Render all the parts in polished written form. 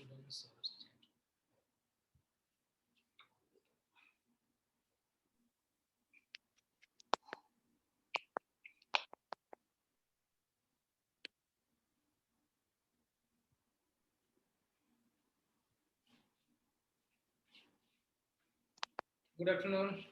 students. Good afternoon.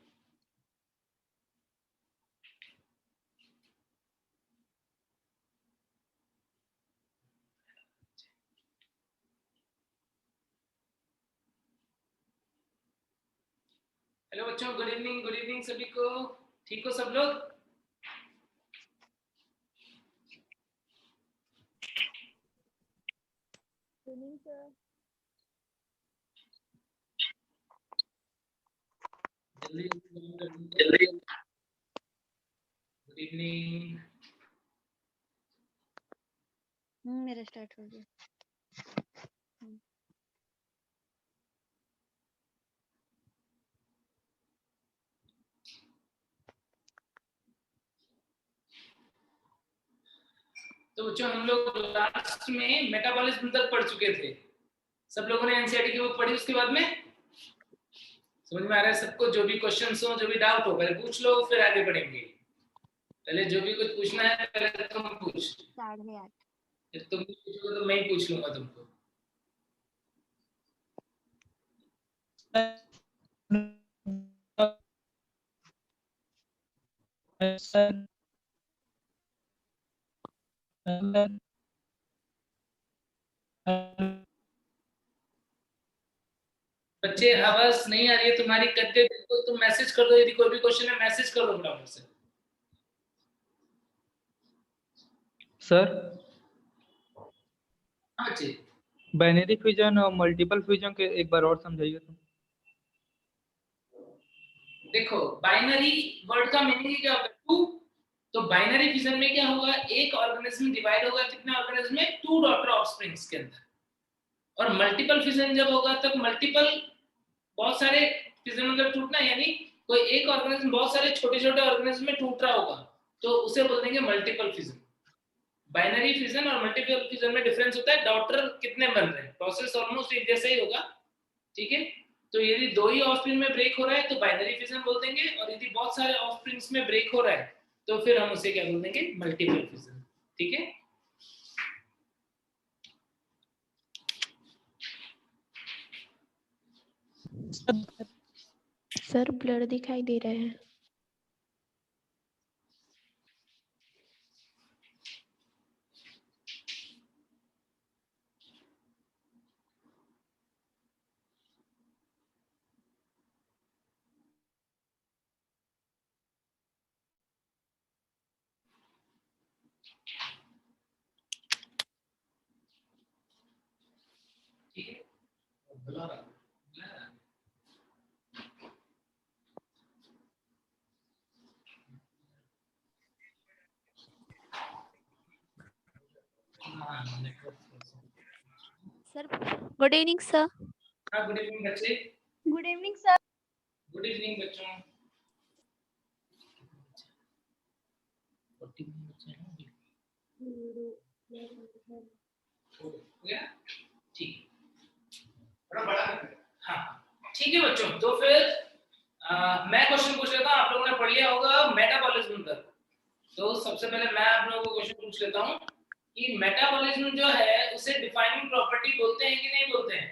Hello बच्चों, good evening सभी को। ठीक हो सब लोग? Good evening sir. जल्दी गुड इवनिंग। मेरा स्टार्ट हो गया। तो बच्चों, हम लोग लास्ट में मेटाबॉलिज्म तक पढ़ चुके थे। सब लोगों ने एनसीईआरटी की बुक पढ़ी? उसके बाद में समझ में आ रहा है सबको? जो भी क्वेश्चंस हो, जो भी डाउट हो, पहले पूछ लो, फिर आगे बढ़ेंगे। पहले जो भी कुछ पूछना है पहले तुम पूछ। 8:30। फिर तुम पूछोगे तो मैं ही पूछ लूंगा तुमको। बच्चे, आवाज नहीं आ रही है तुम्हारी, करते बिल्कुल। तुम मैसेज कर दो, यदि कोई भी क्वेश्चन है मैसेज कर दो फटाफट से। सर, हाँ बच्चे, बाइनरी फ्यूजन और मल्टीपल फ्यूजन के एक बार और समझाइए तो। देखो बाइनरी वर्ड का मीनिंग क्या होता है? टू। तो बाइनरी फिजन में क्या होगा? एक ऑर्गेनिज्म डिवाइड होगा कितने ऑर्गेनिज्म में? टू डॉटर ऑफस्प्रिंग्स के अंदर। और मल्टीपल फिजन जब होगा तब मल्टीपल, बहुत सारे फिजन मतलब टूटना, यानी कोई एक ऑर्गेनिज्म बहुत सारे छोटे छोटे ऑर्गेनिज्म में टूट रहा होगा, तो उसे बोल देंगे मल्टीपल फिजन। बाइनरी फिजन और मल्टीपल फिजन में डिफरेंस होता है डॉटर कितने बन रहे हैं। प्रोसेस ऑलमोस्ट एक जैसा ही होगा, ठीक है। तो यदि दो ही ऑफस्प्रिंग में ब्रेक हो रहा है तो बाइनरी फिजन बोल देंगे, और यदि बहुत सारे ऑफस्प्रिंग्स में ब्रेक हो रहा है तो फिर हम उसे क्या बोल देंगे? मल्टीपल फिजन, ठीक है। सर ब्लर दिखाई दे रहे हैं। ठीक है, बुला रहा सर गुड इवनिंग सर। हाँ, गुड इवनिंग बच्चे। Good evening sir. Good evening बच्चों। 40 बच्चे हैं अभी। हो गया? ठीक, थोड़ा बड़ा कर। हाँ ठीक है बच्चों, तो फिर मैं क्वेश्चन पूछ लेता हूँ। आप लोगों ने पढ़ लिया होगा मेटाबॉलिज्म तक। तो सबसे पहले मैं आप लोगों को क्वेश्चन पूछ लेता हूँ कि मेटाबॉलिज्म जो है उसे डिफाइनिंग प्रॉपर्टी बोलते हैं कि नहीं बोलते हैं?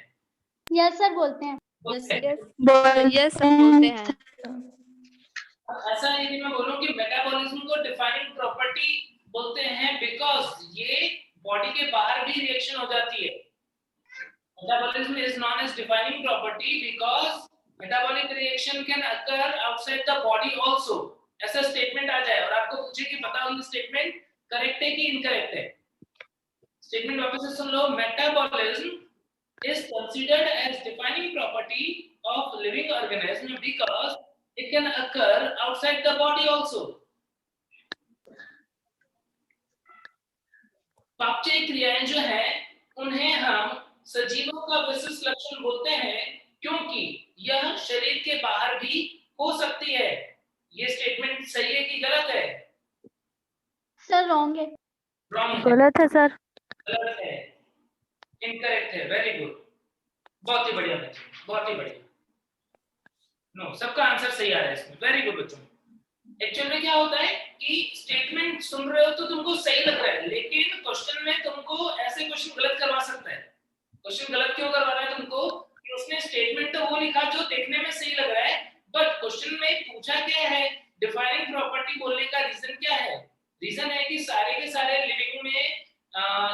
यस सर बोलते हैं। यस बोलते हैं। ऐसा यदि मैं बोलूं कि मेटाबॉलिज्म को डिफाइनिंग प्रॉपर्टी बोलते हैं बिकॉज ये बॉडी के बाहर भी रिएक्शन हो जाती है। Metabolism is known as defining property because metabolic reaction can occur outside the body also. ऐसा स्टेटमेंट आ जाए और आपको पूछे कि बताओ ये स्टेटमेंट करेक्ट है कि इनकरेक्ट है। स्टेटमेंट वापस से सुन लो। Metabolism is considered as defining property of living organism because it can occur outside the body also. पापचय क्रियाएं जो हैं उन्हें हम सजीवों का विशिष्ट लक्षण बोलते हैं क्योंकि यह शरीर के बाहर भी हो सकती है। ये स्टेटमेंट सही है कि गलत है? सर रॉन्ग है। रॉन्ग है। गलत है सर। गलत है, इनकरेक्ट है। Very good. बहुत ही बढ़िया बच्चे, बहुत ही बढ़िया। नो, सबका आंसर सही आ रहा है इसमें, वेरी गुड बच्चों। एक्चुअल में क्या होता है कि स्टेटमेंट सुन रहे हो तो तुमको सही लग रहा है, लेकिन क्वेश्चन में तुमको ऐसे क्वेश्चन गलत करवा सकता है। क्वेश्चन गलत क्यों करवा रहा है तुमको? कि उसने स्टेटमेंट तो वो लिखा जो देखने में सही लग रहा है, बट क्वेश्चन में पूछा क्या है, डिफाइनिंग प्रॉपर्टी बोलने का रीजन क्या है? रीजन है कि सारे के सारे लिविंग में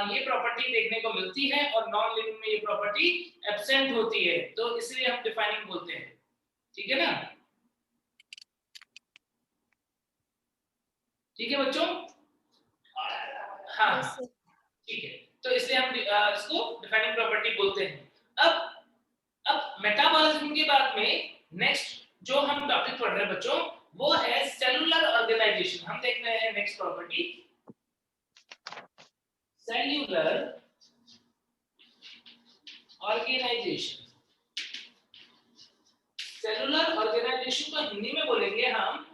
ये प्रॉपर्टी देखने को मिलती है और नॉन लिविंग में ये प्रॉपर्टी एब्सेंट होती है, तो इसलिए हम डिफाइनिंग बोलते हैं। ठीक है ना? ठीक है बच्चों? हाँ ठीक है, तो इसलिए हम इसको डिफाइनिंग प्रॉपर्टी बोलते हैं। अब मेटाबॉलिज्म के बाद में नेक्स्ट जो हम टॉपिक पढ़ रहे हैं बच्चों, वो है सेलुलर ऑर्गेनाइजेशन। हम देख रहे हैं next property, cellular organization. Cellular organization को हिंदी में बोलेंगे हम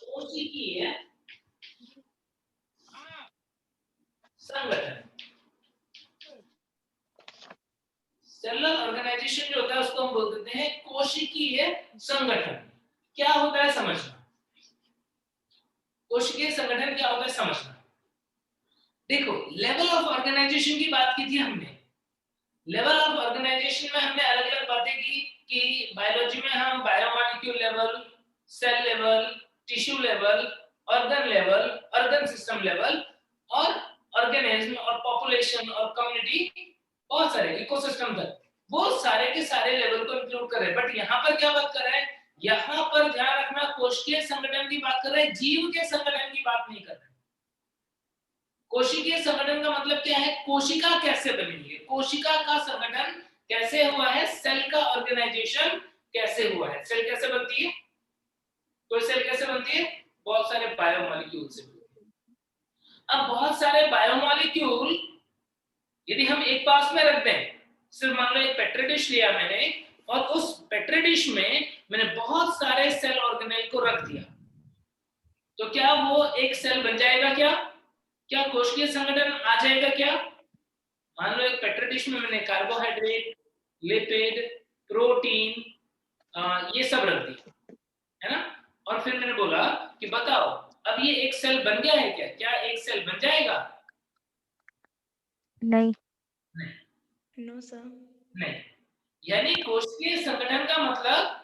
कोशिकीय संगठन। सेलुलर ऑर्गेनाइजेशन जो होता है उसको हम बोल देते हैं कोशिकीय संगठन। क्या होता है समझना, कोशिकीय संगठन क्या होता है समझना। देखो, लेवल ऑफ ऑर्गेनाइजेशन की बात की थी हमने। लेवल ऑफ ऑर्गेनाइजेशन में हमने अलग अलग बातें की कि बायोलॉजी में हम biomolecule level, cell level, tissue level, organ level, organ system level, और ऑर्गेनिज्म और पॉपुलेशन और कम्युनिटी, बहुत सारे इकोसिस्टम तक, वो सारे के सारे लेवल को इंक्लूड कर रहे हैं। बट यहाँ पर क्या बात कर रहे हैं, यहाँ पर ध्यान रखना, कोशिकीय संगठन की बात कर रहे हैं, जीव के संगठन की बात नहीं कर रहे। कोशिकीय संगठन का मतलब क्या है, कोशिका कैसे बनी है, कोशिका का संगठन कैसे हुआ है, सेल का ऑर्गेनाइजेशन कैसे हुआ है। सेल कैसे बनती है, कोई सेल कैसे बनती है, बहुत सारे बायोमॉलिक्यूल से। अब बहुत सारे बायोमॉलिक्यूल यदि हम एक पास में रख दें, सिर्फ मान लो एक पेट्री डिश लिया मैंने और उस पेट्री डिश में मैंने बहुत सारे सेल ऑर्गेनेल को रख दिया, तो क्या वो एक सेल बन जाएगा? क्या कोशिकीय संगठन आ जाएगा? क्या मान लो एक पेट्री डिश में मैंने कार्बोहाइड्रेट, लिपिड, प्रोटीन, ये सब रख दिया, है ना, और फिर मैंने बोला कि बताओ अब ये एक सेल बन गया है क्या? क्या एक सेल बन जाएगा? नहीं। No sir. नहीं। यानी कोशिकीय संगठन का मतलब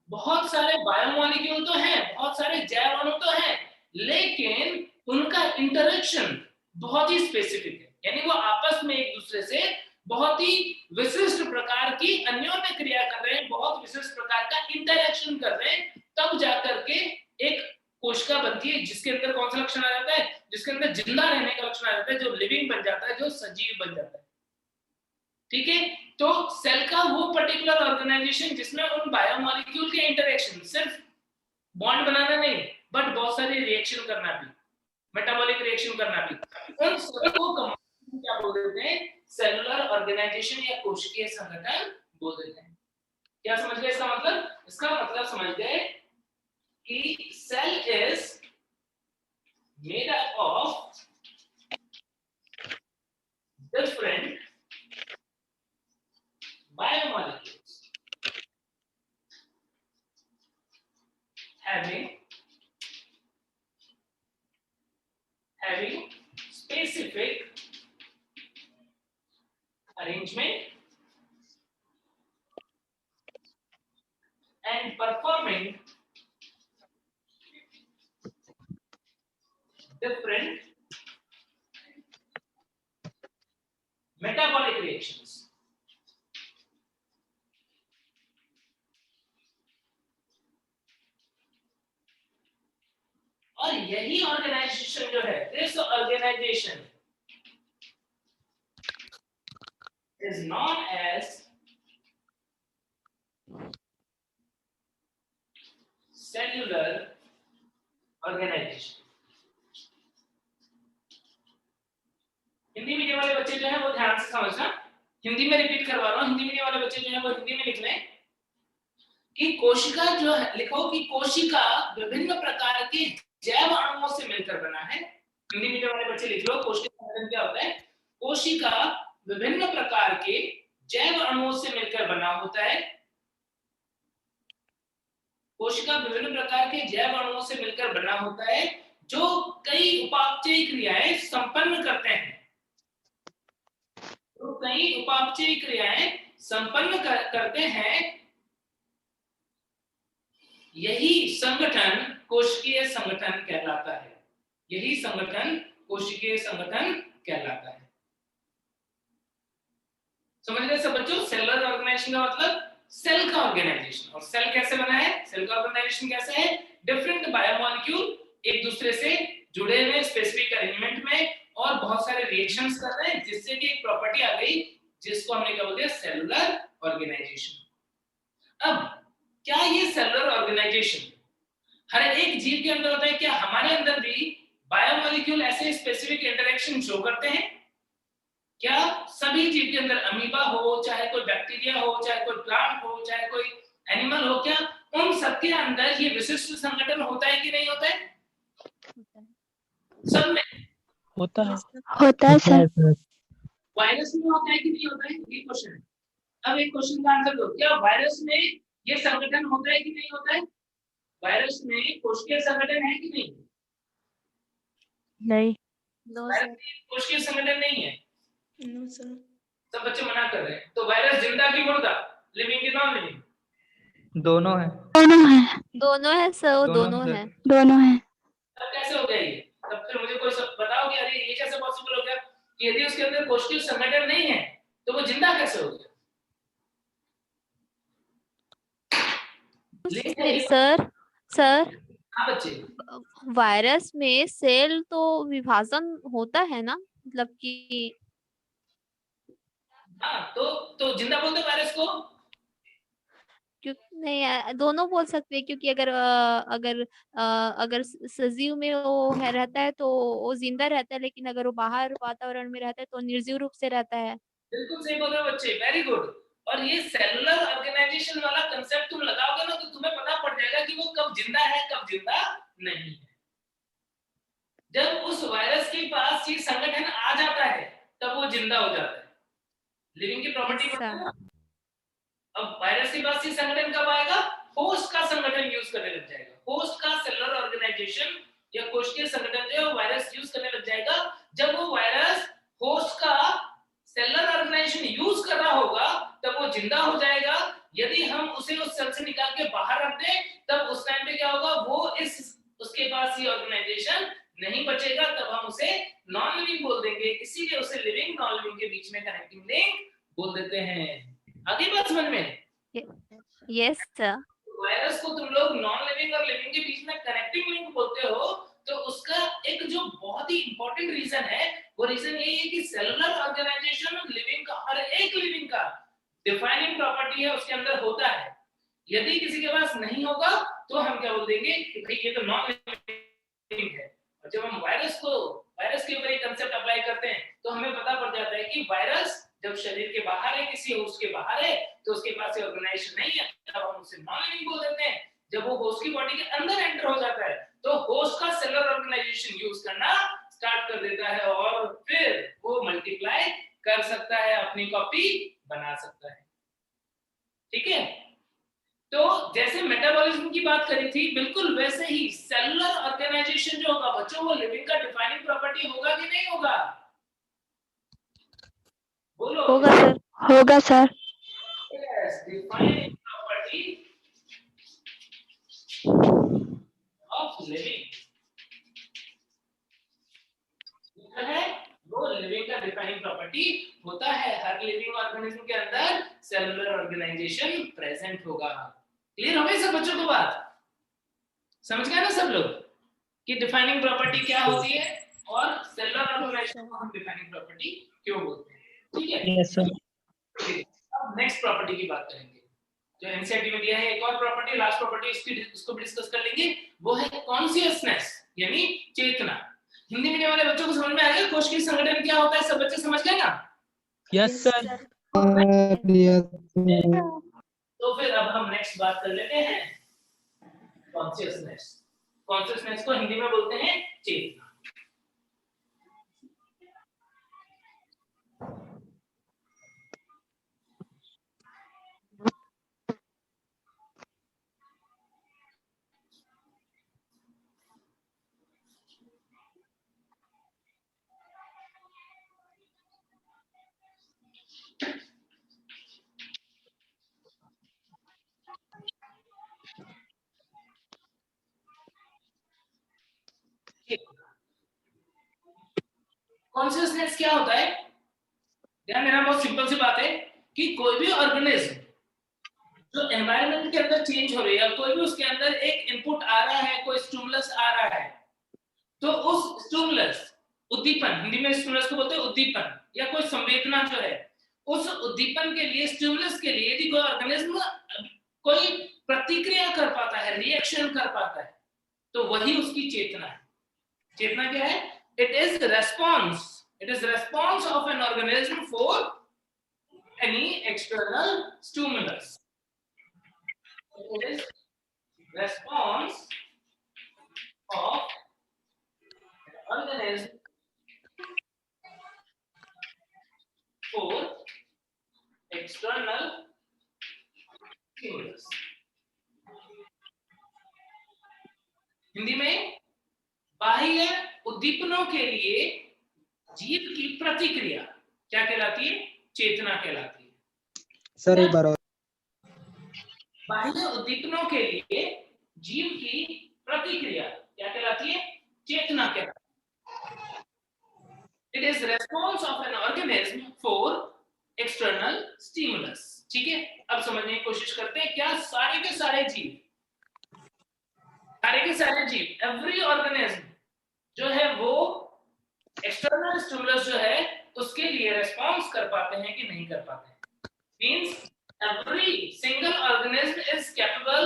बहुत सारे बायोमॉलिक्यूल तो हैं, बहुत सारे जैव अणु तो हैं, लेकिन उनका इंटरेक्शन बहुत ही स्पेसिफिक है। यानी वो आपस में एक दूसरे से बहुत ही विशिष्ट प्रकार की अन्योन्य क्रिया कर रहे हैं, बहुत विशिष्ट प्रकार का इंटरेक्शन कर रहे हैं, तब जाकर के एक कोशिका बनती है, जिसके अंदर कौन सा लक्षण आ जाता है, जिसके अंदर जिंदा रहने का लक्षण आ जाता है, जो लिविंग बन जाता है, जो सजीव बन जाता है। ठीक है, तो सेल का वो पर्टिकुलर ऑर्गेनाइजेशन जिसमें उन बायोमॉलिक्यूल के इंटरेक्शन, सिर्फ बॉन्ड बनाना नहीं बट बहुत सारे रिएक्शन करना भी, मेटाबॉलिक रिएक्शन करना भी, उन सभी को क्या बोल देते हैं, सेलुलर ऑर्गेनाइजेशन या कोशिकीय संगठन बोल देते हैं। क्या समझ गए इसका मतलब? इसका मतलब समझ गए कि cell is made up of different biomolecules having specific arrangement and performing different metabolic reactions. और यही ऑर्गेनाइजेशन जो है, this organization is known as cellular organization. Hindi medium वाले बच्चे जो है वो ध्यान से समझना, हिंदी में रिपीट करवा रहा हूं, हिंदी मीडियम वाले बच्चे जो है वो हिंदी में लिख लें कि कोशिका जो है, लिखो कि कोशिका विभिन्न प्रकार के जैव अणुओं से मिलकर बना है। हिंदी मीडियम वाले बच्चे लिख लो, कोशिका संगठन क्या होता है, कोशिका विभिन्न प्रकार के जैव अणुओं से मिलकर बना होता है। कोशिका विभिन्न प्रकार के जैव अणुओं से मिलकर बना होता है जो कई उपापचयी क्रियाएं संपन्न करते हैं। तो कई उपापचयी क्रियाएं संपन्न करते हैं। यही संगठन कोशिकीय संगठन कहलाता है। यही संगठन कोशिकीय संगठन कहलाता है। समझ गए सब बच्चों? सेलुलर ऑर्गेनाइजेशन का मतलब सेल का ऑर्गेनाइजेशन। और सेल कैसे बना है? सेल का ऑर्गेनाइजेशन कैसे है? डिफरेंट बायोमोलिक्यूल एक दूसरे से जुड़े हुए स्पेसिफिक अरेंजमेंट में और बहुत सारे रिएक्शंस कर रहे हैं जिससे कि एक प्रॉपर्टी आ गई जिसको हमने क्या बोलते हैं? Cellular organization. अब क्या ये सेलुलर ऑर्गेनाइजेशन हर एक जीव के अंदर होता है? क्या हमारे अंदर भी बायोमोलिक्यूल ऐसे स्पेसिफिक इंटरेक्शन शो करते हैं? क्या सभी जीव के अंदर अमीबा हो, चाहे कोई बैक्टीरिया हो, चाहे कोई प्लांट हो, चाहे कोई एनिमल हो, क्या उन सबके अंदर ये विशिष्ट संगठन होता है कि नहीं होता है? सब में होता है सर। वायरस में होता है कि नहीं होता है? ये क्वेश्चन है। अब एक क्वेश्चन का आंसर दो। क्या वायरस में ये संगठन होता है कि नहीं होता है? वायरस में कोशिकीय संगठन है कि नहीं? नहीं। वायरस में कोशिकीय संगठन नहीं है। No sir. सब बच्चे मना कर रहे हैं। तो वायरस जिंदा की मुर्दा, लिविंग की नॉन लिविंग? दोनों है दोनों है सर, दोनों है दोनों है। तब कैसे हो गया ये? तब फिर मुझे कोई सब बताओ कि अरे ये कैसे पॉसिबल हो गया कि यदि उसके अंदर कोशिकीय संगठन नहीं है तो वो जिंदा कैसे हो गया? सर हाँ बच्चे, वायरस में सेल तो विभाजन होता है ना, मतलब कि हाँ तो जिंदा बोलते वायरस को? क्यों नहीं, दोनों बोल सकते हैं, क्योंकि अगर सजीव में वो रहता है तो वो जिंदा रहता है, लेकिन अगर वो बाहर वातावरण में रहता है तो निर्जीव रूप से रहता है। बिल्कुल सही बोल रहे हो बच्चे, वेरी गुड। और ये सेलुलर ऑर्गेनाइजेशन वाला कंसेप्ट तुम लगाओगे ना तो तुम्हें पता पड़ जाएगा कि वो कब जिंदा है कब जिंदा नहीं है। जब उस वायरस के पास ये संगठन आ जाता है तब वो जिंदा हो जाता है। लिविंग की प्रॉपर्टी पढ़ते हो? अब वायरस के पास ये संगठन कब आएगा? होस्ट का संगठन यूज करने लग जाएगा। होस्ट का सेलुलर ऑर्गेनाइजेशन या कोशिकीय संगठन जो है वायरस यूज करने लग जाएगा। जब वो वायरस होस्ट का सेलुलर ऑर्गेनाइजेशन यूज कर रहा होगा तब वो जिंदा हो जाएगा। यदि हम उसे उस सेल से निकाल के बाहर रख दें तब उस टाइम पे क्या होगा? वो इस उसके पास ये ऑर्गेनाइजेशन नहीं बचेगा, तब हम उसे नॉन लिविंग बोल देंगे। इसीलिए उसे लिविंग नॉन लिविंग के बीच में कनेक्टिंग लिंक बोल देते हैं। आगे बात समझ में? Yes sir. वायरस को तुम लोग नॉन लिविंग और लिविंग के बीच में कनेक्टिंग लिंक बोलते हो तो उसका एक जो बहुत ही इंपॉर्टेंट रीजन है वो रीजन यही है कि सेलुलर ऑर्गेनाइजेशन लिविंग का, हर एक लिविंग का डिफाइनिंग प्रॉपर्टी है उसके अंदर होता है। यदि किसी के पास नहीं होगा तो हम क्या बोल देंगे कि भाई ये तो नॉन लिविंग है। और जब हम वायरस के ऊपर एक कंसेप्ट अप्लाई करते हैं तो हमें पता पड़ जाता है कि वायरस जब शरीर के बाहर है, किसी होस्ट के बाहर है, तो उसके पास ये ऑर्गेनाइजेशन नहीं है, तब हम उसे नॉन लिविंग बोल देते हैं। जब वो होस्ट की बॉडी के अंदर एंटर हो जाता है तो होस्ट का सेलुलर ऑर्गेनाइजेशन यूज करना स्टार्ट कर देता है और फिर वो मल्टीप्लाई कर सकता है, अपनी कॉपी बना सकता है। ठीक है? तो जैसे मेटाबॉलिज्म की बात करी थी, बिल्कुल वैसे ही सेलुलर ऑर्गेनाइजेशन जो होगा बच्चों वो लिविंग का डिफाइनिंग प्रॉपर्टी होगा कि नहीं होगा? बोलो। होगा sir. Yes, defining property of living है वो लिविंग का डिफाइनिंग प्रॉपर्टी होता है। हर लिविंग ऑर्गेनिज्म के अंदर सेलुलर ऑर्गेनाइजेशन प्रेजेंट होगा। क्लियर हो गई सब बच्चों को बात? समझ गए ना सब लोग कि डिफाइनिंग प्रॉपर्टी क्या होती है और सेलुलर ऑर्गेनाइजेशन को हम डिफाइनिंग प्रॉपर्टी क्यों बोलते हैं? ठीक है? Yes sir. अब नेक्स्ट प्रॉपर्टी की बात करेंगे जो एनसीईआरटी में दिया है। एक और प्रॉपर्टी, लास्ट प्रॉपर्टी इसको भी डिस्कस कर लेंगे, वो है कॉन्शियसनेस यानी चेतना। हिंदी मीडियम वाले बच्चों को समझ में आ गया कोशिकीय संगठन क्या होता है? सब बच्चे समझ गए ना? Yes sir. तो फिर अब हम नेक्स्ट बात कर लेते हैं कॉन्शियसनेस। कॉन्शियसनेस को हिंदी में बोलते हैं चेतना। कॉन्शियसनेस क्या होता है? ध्यान देना, बहुत सिंपल सी बात है कि कोई भी ऑर्गेनिज्म जो एनवायरनमेंट के अंदर चेंज हो रही है, कोई भी उसके अंदर एक इनपुट आ रहा है, कोई स्टिमुलस आ रहा है, तो उस स्टिमुलस, उद्दीपन, हिंदी में स्टिमुलस को बोलते हैं उद्दीपन, या कोई संवेदना जो है, उस उद्दीपन के लिए, स्टिमुलस के लिए यदि कोई ऑर्गेनिज्म कोई प्रतिक्रिया कर पाता है, रिएक्शन कर पाता है, तो वही उसकी चेतना है। चेतना क्या है? It is response of an organism for any external stimulus. It is response of an organism for external stimulus. Hindi में बाह्य उद्दीपनों के लिए जीव की प्रतिक्रिया क्या कहलाती है? चेतना कहलाती है। सर एक बार और। बाह्य उद्दीपनों के लिए जीव की प्रतिक्रिया क्या कहलाती है? चेतना कहलाती है। It is response of an organism for external stimulus. ठीक है, अब समझने की कोशिश करते हैं। क्या सारे के सारे जीव, एवरी ऑर्गेनिज्म जो है वो एक्सटर्नल स्टिमुलस जो है उसके लिए रेस्पॉन्स कर पाते हैं कि नहीं कर पाते हैं? Means every single organism is capable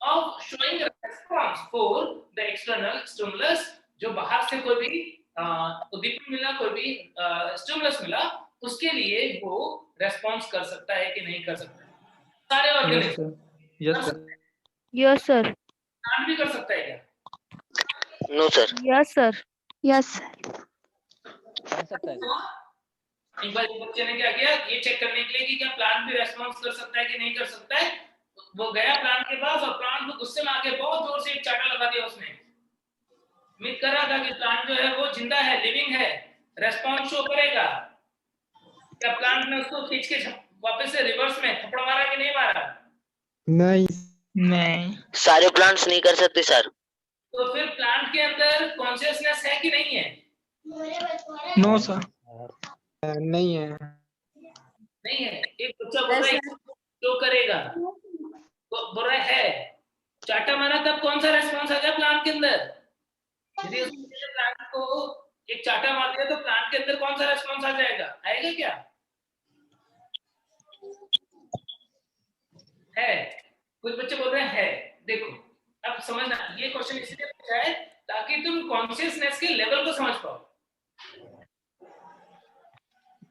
of showing a response for the external stimulus। जो बाहर से कोई भी उद्दीपन मिला, कोई भी स्टिमुलस मिला, उसके लिए वो रेस्पॉन्स कर सकता है कि नहीं कर सकता है? सारे ऑर्गेनिज्म। Yes sir. प्लांट भी कर सकता है क्या? No sir. Yes sir. Yes. कर सकता है। एक बार बच्चे ने क्या किया, ये चेक करने के लिए कि क्या प्लांट भी रेस्पॉन्स कर सकता है कि नहीं कर सकता है, वो गया प्लांट के पास और प्लांट को गुस्से में आके बहुत जोर से एक चाटा लगा दिया उसने। उम्मीद कर रहा था कि प्लांट जो है वो जिंदा है, लिविंग है, रेस्पॉन्स शो करेगा। क्या प्लांट ने उसको खींच के वापस से रिवर्स में थप्पड़ मारा कि नहीं मारा? नहीं। सारे प्लांट्स नहीं कर सकते सर। तो फिर प्लांट के अंदर कॉन्शियसनेस है कि नहीं है? No sir. नहीं है। नहीं है। एक बच्चा बोल रहा है शो करेगा, तो बोल रहा है चाटा मारा, तब कौन सा रेस्पॉन्स आ गया प्लांट के अंदर? यदि उसने प्लांट को एक चाटा मार दिया तो प्लांट के अंदर कौन सा रेस्पॉन्स आ जाएगा? आएगा क्या? है। कुछ बच्चे बोल रहे हैं है। देखो अब समझना, ये क्वेश्चन इसलिए पूछा है ताकि तुम कॉन्शियसनेस के लेवल को समझ पाओ।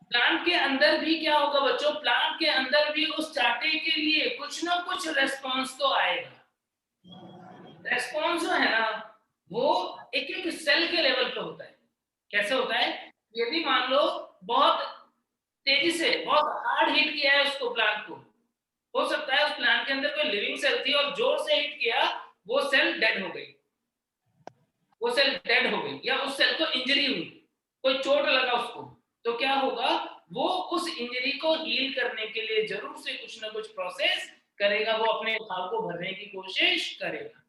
प्लांट के अंदर भी क्या होगा बच्चों? प्लांट के अंदर भी उस चाटे के लिए कुछ ना कुछ रेस्पॉन्स तो आएगा। रेस्पॉन्स जो है ना वो एक एक सेल के लेवल पे होता है। कैसे होता है? यदि मान लो बहुत तेजी से बहुत हार्ड हिट किया है उसको, प्लांट को, हो सकता है उस प्लांट के अंदर कोई लिविंग सेल थी और जोर से हिट किया, वो सेल डेड हो गई, या उस सेल को इंजरी हुई, कोई चोट लगा उसको, तो क्या होगा? वो उस इंजरी को हील करने के लिए जरूर से कुछ ना कुछ प्रोसेस करेगा, वो अपने घाव को भरने की कोशिश करेगा।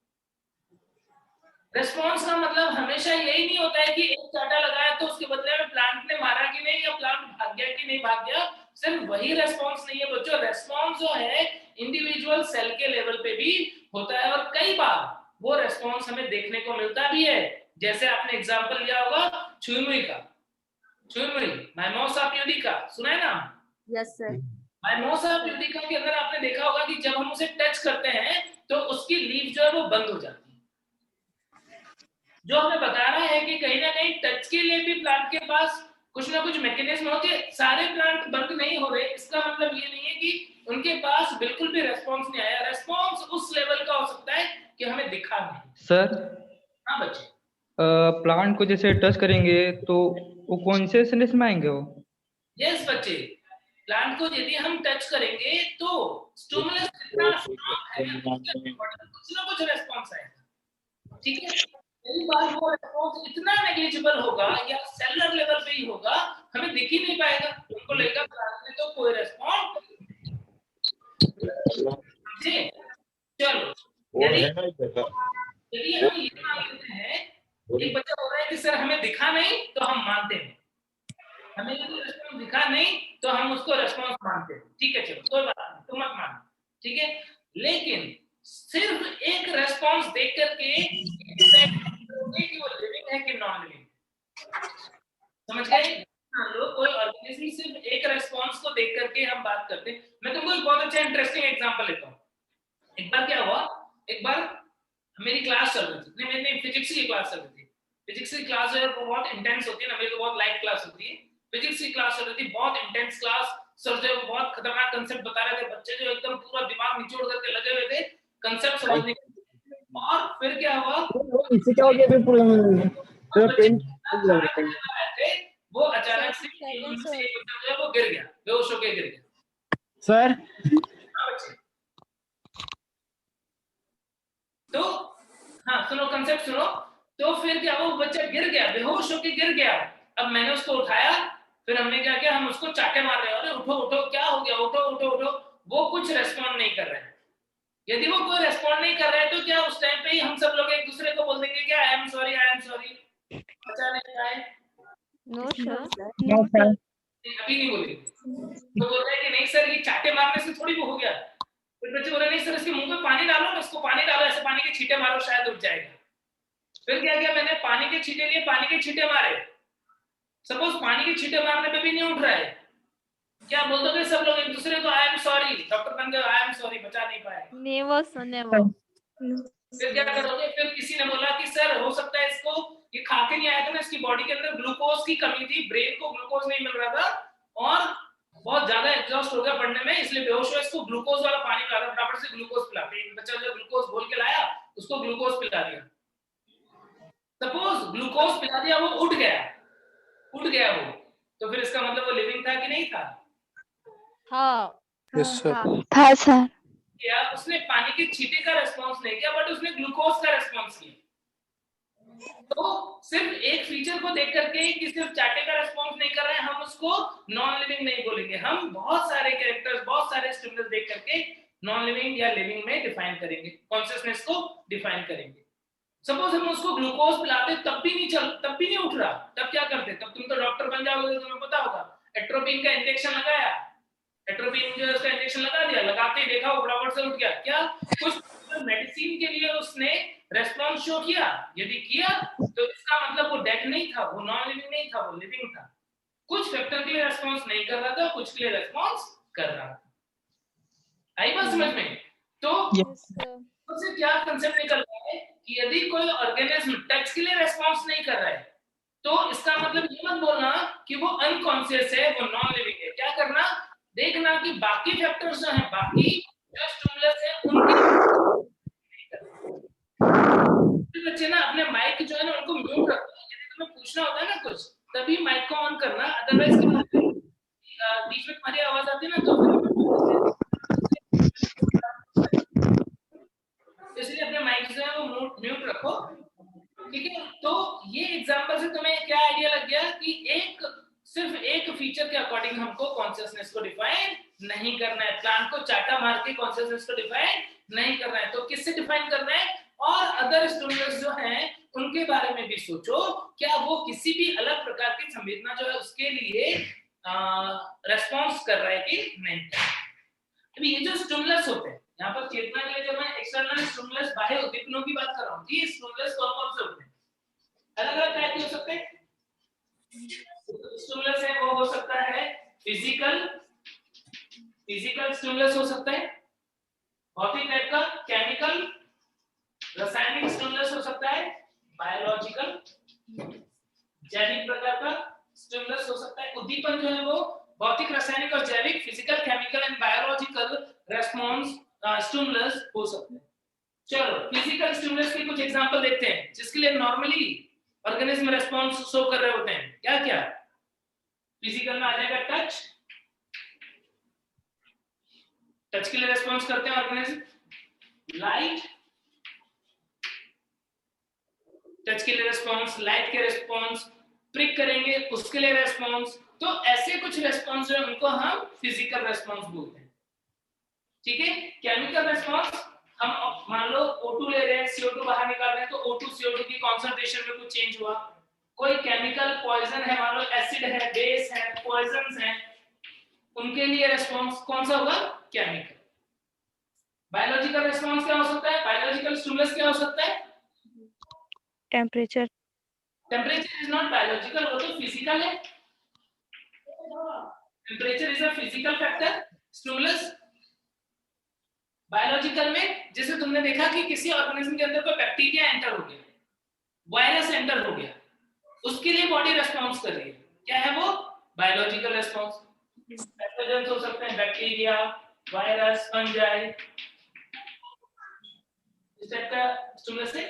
रेस्पॉन्स का मतलब हमेशा यही नहीं होता है कि एक चाटा लगाया तो उसके बदले में प्लांट ने मारा कि नहीं, या प्लांट भाग गया कि नहीं भाग गया। सिर्फ वही रेस्पॉन्स नहीं है बच्चों, रेस्पॉन्स जो है इंडिविजुअल सेल के लेवल पे भी होता है, और कई बार वो रेस्पॉन्स हमें देखने को मिलता भी है। जैसे आपने एग्जांपल लिया होगा छुई का, माइमोसा प्यूडिका, सुना है ना? Yes sir. माइमोसा प्यूडिका के अंदर आपने देखा होगा कि जब हम उसे टच करते हैं तो उसकी लीफ जो है वो बंद हो जाती है। जो हमें बता रहा है कि कहीं ना कहीं टच के लिए भी प्लांट के पास कुछ ना कुछ मैकेनिज्म होते हैं। सारे प्लांट बंद नहीं हो रहे, इसका मतलब ये नहीं है कि उनके पास बिल्कुल भी रेस्पॉन्स नहीं आया। रेस्पॉन्स उस लेवल का हो सकता है कि हमें दिखा नहीं। सर हाँ बच्चे, प्लांट को जैसे टच करेंगे तो वो कॉन्शियसनेस में आएंगे वो? यस बच्चे, प्लांट को यदि हम टच करेंगे तो स्टिमुलस इतना स्ट्रांग है, कुछ ना कुछ रेस्पॉन्स आएगा। ठीक है, कई बार वो रेस्पॉन्स इतना नेग्लिजिबल होगा या सेलुलर लेवल पे ही होगा, हमें दिख ही नहीं पाएगा। उनको लगेगा प्लांट ने तो कोई रेस्पॉन्स। चलो, यदि हम ये मान लेते हैं, एक बच्चा बोल सर हमें दिखा नहीं तो हम मानते हैं, हमें यदि रेस्पॉन्स दिखा नहीं तो हम उसको रेस्पॉन्स मानते हैं, ठीक है, चलो कोई बात नहीं, तुम मत मानो, ठीक है। लेकिन सिर्फ एक रेस्पॉन्स देख करके डिसाइड करोगे कि वो लिविंग है कि नॉन लिविंग, समझ गए? मान लो कोई ऑर्गेनिज्म सिर्फ एक रेस्पॉन्स को देख करके हम बात करते हैं। मैं तुमको एक बहुत अच्छा इंटरेस्टिंग एग्जांपल लेता हूँ। एक बार क्या हुआ, एक बार मेरी क्लास चल रही थी, मेरी फिजिक्स की क्लास चल रही थी। फिजिक्स की क्लास जो है वो बहुत इंटेंस होती है ना, मेरी तो बहुत लाइट क्लास होती है। फिजिक्स की क्लास चल रही थी, बहुत इंटेंस क्लास। सर जो बहुत खतरनाक कंसेप्ट बता रहे थे, बच्चे जो एकदम पूरा दिमाग निचोड़ करके लगे हुए थे कंसेप्ट समझने के। और फिर क्या हुआ, इससे क्या हो गया फिर पेन वो अचानक से वो गिर गया, बेहोश होकर गिर गया। सर तो हाँ सुनो, कंसेप्ट सुनो। तो फिर क्या, वो बच्चा गिर गया, बेहोश होकर गिर गया। अब मैंने उसको उठाया, फिर हमने क्या किया, हम उसको चाटे मार रहे हैं, अरे उठो उठो, क्या हो गया, उठो उठो उठो। वो कुछ रेस्पॉन्ड नहीं कर रहे हैं। यदि वो कोई रेस्पॉन्ड नहीं कर रहा है तो क्या उस टाइम पे ही हम सब लोग एक दूसरे को बोल देंगे क्या, आई एम सॉरी, बचा नहीं आए? नो सर, अभी नहीं बोलेंगे। तो बोल रहे हैं कि नहीं सर, ये चाटे मारने से थोड़ी वो हो गया। फिर बच्चे बोल रहे नहीं सर, इसके मुंह पे पानी डालो ना, इसको पानी डालो, ऐसे पानी के छींटे मारो, शायद उठ जाएगा। फिर क्या किया मैंने, पानी के छींटे लिए, पानी के छींटे मारे। सपोज पानी के छींटे मारने पे भी नहीं उठ रहा है, क्या बोल दोगे सब लोग एक दूसरे को, आई एम सॉरी, डॉक्टर बन गए, आई एम सॉरी, बचा नहीं पाए। नेवर। फिर क्या करोगे, फिर किसी ने बोला कि सर हो सकता है इसको ये खा के नहीं आया था ना, इसकी बॉडी के अंदर ग्लूकोज की कमी थी, ब्रेन को ग्लूकोज नहीं मिल रहा था और बहुत ज्यादा एग्जॉस्ट हो गया पढ़ने में, इसलिए बेहोश हुआ, इसको ग्लूकोज वाला पानी पिला दो, फटाफट से ग्लूकोज पिलाते। एक बच्चा जो ग्लूकोज घोल के लाया, उसको ग्लूकोज पिला दिया। सपोज ग्लूकोज पिला दिया, वो उठ गया वो, तो फिर इसका मतलब वो लिविंग था कि नहीं था? था सर। क्या उसने पानी के छींटे का रेस्पॉन्स नहीं किया, बट उसने ग्लूकोज का रेस्पॉन्स किया। तो सिर्फ एक फीचर को देख करके कि सिर्फ चाटे का रेस्पॉन्स नहीं कर रहे हैं, हम उसको नॉन लिविंग नहीं बोलेंगे। हम बहुत सारे कैरेक्टर्स, बहुत सारे स्टिमुलस देख करके नॉन लिविंग या लिविंग में डिफाइन करेंगे, कॉन्शियसनेस को डिफाइन करेंगे। सपोज हम उसको ग्लूकोज पिलाते, तब भी नहीं उठ रहा, तब क्या करते? तब तुम तो डॉक्टर बन जाओगे, तुम्हें पता होगा, एट्रोपिन का इंजेक्शन लगाया, एट्रोपिन जो है उसका इंजेक्शन लगा दिया, लगाते ही देखा वो फटाफट से उठ गया। क्या कुछ मेडिसिन के लिए उसने रेस्पॉन्स शो किया? यदि किया तो इसका मतलब वो डेड नहीं था, वो नॉन लिविंग नहीं था, वो लिविंग था। कुछ फैक्टर के लिए रेस्पॉन्स नहीं कर रहा था, कुछ के लिए रेस्पॉन्स कर रहा था। आई बात समझ में? तो उससे क्या कंसेप्ट निकलता है कि यदि कोई ऑर्गेनिज्म टच के लिए रेस्पॉन्स नहीं कर रहा है तो इसका मतलब ये मत बोलना कि वो अनकॉन्शियस है, वो नॉन लिविंग है। क्या करना, देखना कि बाकी फैक्टर्स जो हैं, बाकी जो स्टिमुलस है उनके बच्चे ना अपने माइक जो है ना उनको म्यूट रखो। यदि तुम्हें पूछना होता है ना कुछ, तभी माइक को ऑन करना, अदरवाइज बीच में तुम्हारी आवाज आती है ना तो इसलिए अपने माइक जो है वो म्यूट रखो, ठीक है। तो ये एग्जांपल से तुम्हें क्या आइडिया लग गया कि सिर्फ एक फीचर के अकॉर्डिंग हमको कॉन्शियसनेस को डिफाइन नहीं करना है, प्लांट को चाटा मार के कॉन्शियसनेस को डिफाइन नहीं करना है। तो किससे डिफाइन करना है? और अदर स्टिमुलस जो हैं उनके बारे में भी सोचो, क्या वो किसी भी अलग प्रकार की संवेदना जो है उसके लिए रेस्पॉन्स कर रहा है कि नहीं। अभी ये जो स्टिमुलस होते हैं, यहाँ पर चेतना के लिए जब मैं एक्सटर्नल स्टिमुलस, बाह्य उद्दीपनों की बात कर रहा हूँ, ये स्टिमुलस कौन कौन से होते हैं? अलग अलग टाइप के हो सकते हैं। स्टिमुलस है वो हो सकता है फिजिकल स्टिमुलस हो सकता है, भौतिक टाइप का, केमिकल, रासायनिक स्टिमुलस हो सकता है, बायोलॉजिकल, जैविक प्रकार का स्टिमुलस हो सकता है। उद्दीपन जो है वो भौतिक, रासायनिक और जैविक, physical, chemical and biological response stimulus हो सकते हैं। चलो फिजिकल स्टिमुलस के कुछ एग्जांपल देखते हैं जिसके लिए नॉर्मली ऑर्गेनिज्म रेस्पॉन्स शो कर रहे होते हैं। क्या क्या फिजिकल में आ जाएगा? टच के लिए रेस्पॉन्स करते हैं ऑर्गेनिज्म। लाइट, टच के लिए रेस्पॉन्स, लाइट के रेस्पॉन्स, प्रिक करेंगे उसके लिए रेस्पॉन्स। तो ऐसे कुछ रेस्पॉन्स जो है उनको हम फिजिकल रेस्पॉन्स बोलते हैं, ठीक है। केमिकल रेस्पॉन्स, हम मान लो O2 ले रहे हैं, CO2 बाहर निकाल रहे हैं, तो O2 CO2 की कॉन्सेंट्रेशन में कुछ चेंज हुआ, कोई केमिकल पॉइजन है, मान लो एसिड है, बेस है, पॉइजन्स हैं, उनके लिए रेस्पॉन्स कौन सा होगा? केमिकल। बायोलॉजिकल रेस्पॉन्स क्या हो सकता है? बायोलॉजिकल स्टिमुलस क्या हो सकता है? Temperature. Temperature is not biological, वो तो फिजिकल है। Temperature is a physical factor. Stimulus biological में, जैसे तुमने देखा कि किसी ऑर्गेनिज्म के अंदर कोई बैक्टीरिया एंटर हो गया, वायरस एंटर हो गया, उसके लिए बॉडी रेस्पॉन्स कर रही है, क्या है वो? Biological response. पैथोजेंस हो सकते हैं, बैक्टीरिया, वायरस, फंजाई, इस टाइप का स्टिमुलस है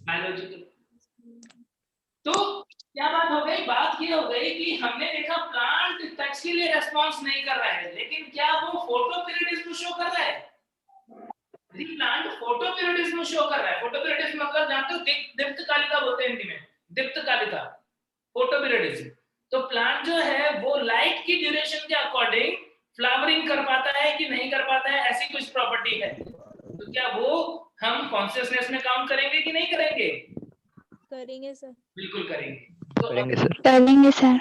बायोलॉजिकल। तो क्या बात हो गई? बात ये हो गई कि हमने देखा प्लांट टच के लिए रेस्पॉन्स नहीं कर रहा है, लेकिन क्या वो फोटोपीरियडिज्म शो कर रहा है? प्लांट फोटोपीरियडिज्म शो कर रहा है। फोटोपीरियडिज्म मतलब जानते हो? दीप्तकालिका बोलते हैं हिंदी में, दीप्तकालिका, फोटोपीरियडिज्म। तो प्लांट जो है वो लाइट की ड्यूरेशन के अकॉर्डिंग फ्लावरिंग कर पाता है कि नहीं कर पाता है, ऐसी कुछ प्रॉपर्टी है। तो क्या वो हम कॉन्शियसनेस में काउंट करेंगे कि नहीं करेंगे? करेंगे सर। बिल्कुल करेंगे। तो करेंगे सर। करेंगे सर।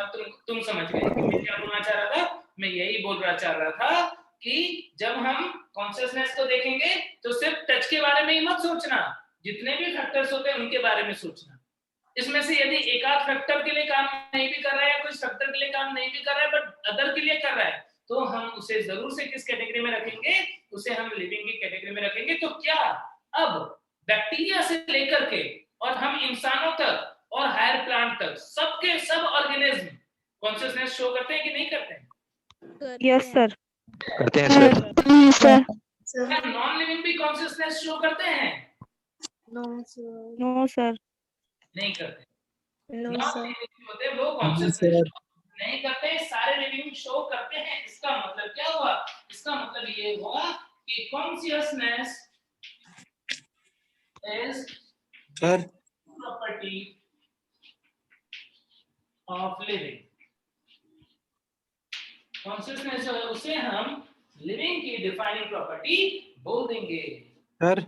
अब तुम समझ गए कि मैं क्या बोलना चाह रहा था? मैं यही बोलना चाह रहा था कि जब हम कॉन्शियसनेस को देखेंगे तो सिर्फ टच के बारे में ही मत सोचना, जितने भी फैक्टर्स होते हैं उनके बारे में सोचना। इसमें से यदि एक आध फैक्टर के लिए काम नहीं भी कर रहा है या कुछ फैक्टर के लिए काम नहीं भी कर रहा है बट अदर के लिए कर रहा है, तो हम उसे जरूर से किस कैटेगरी में रखेंगे? उसे हम लिविंग की कैटेगरी में रखेंगे। तो क्या अब बैक्टीरिया से लेकर के और हम इंसानों तक और हायर प्लांट तक सबके सब ऑर्गेनिज्म कॉन्शियसनेस शो करते हैं कि नहीं करते हैं? Yes sir. करते हैं सर। सर क्या नॉन लिविंग भी कॉन्शियसनेस शो करते हैं? No sir. नहीं करते। No non sir. लिविंग होते हैं वो कॉन्शियसनेस नहीं करते, सारे लिविंग शो करते हैं। इसका मतलब क्या हुआ? इसका मतलब ये हुआ कि consciousness is sir property of living. Consciousness जो है उसे हम लिविंग की डिफाइनिंग प्रॉपर्टी बोल देंगे। सर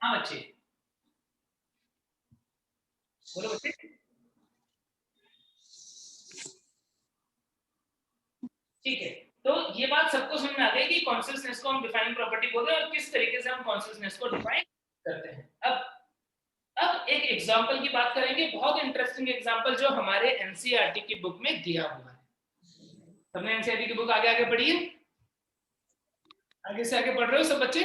हाँ बच्चे बोलो बच्चे। ठीक है, तो ये बात सबको समझ में आ गई कि कॉन्शियसनेस को हम डिफाइनिंग प्रॉपर्टी बोलते हैं और किस तरीके से हम कॉन्शियसनेस को डिफाइन करते हैं। अब एक एग्जांपल की बात करेंगे, बहुत इंटरेस्टिंग एग्जांपल जो हमारे एनसीईआरटी की बुक में दिया हुआ है। सबने एनसीईआरटी की बुक आगे आगे पढ़ी है? आगे से आगे पढ़ रहे हो सब बच्चे?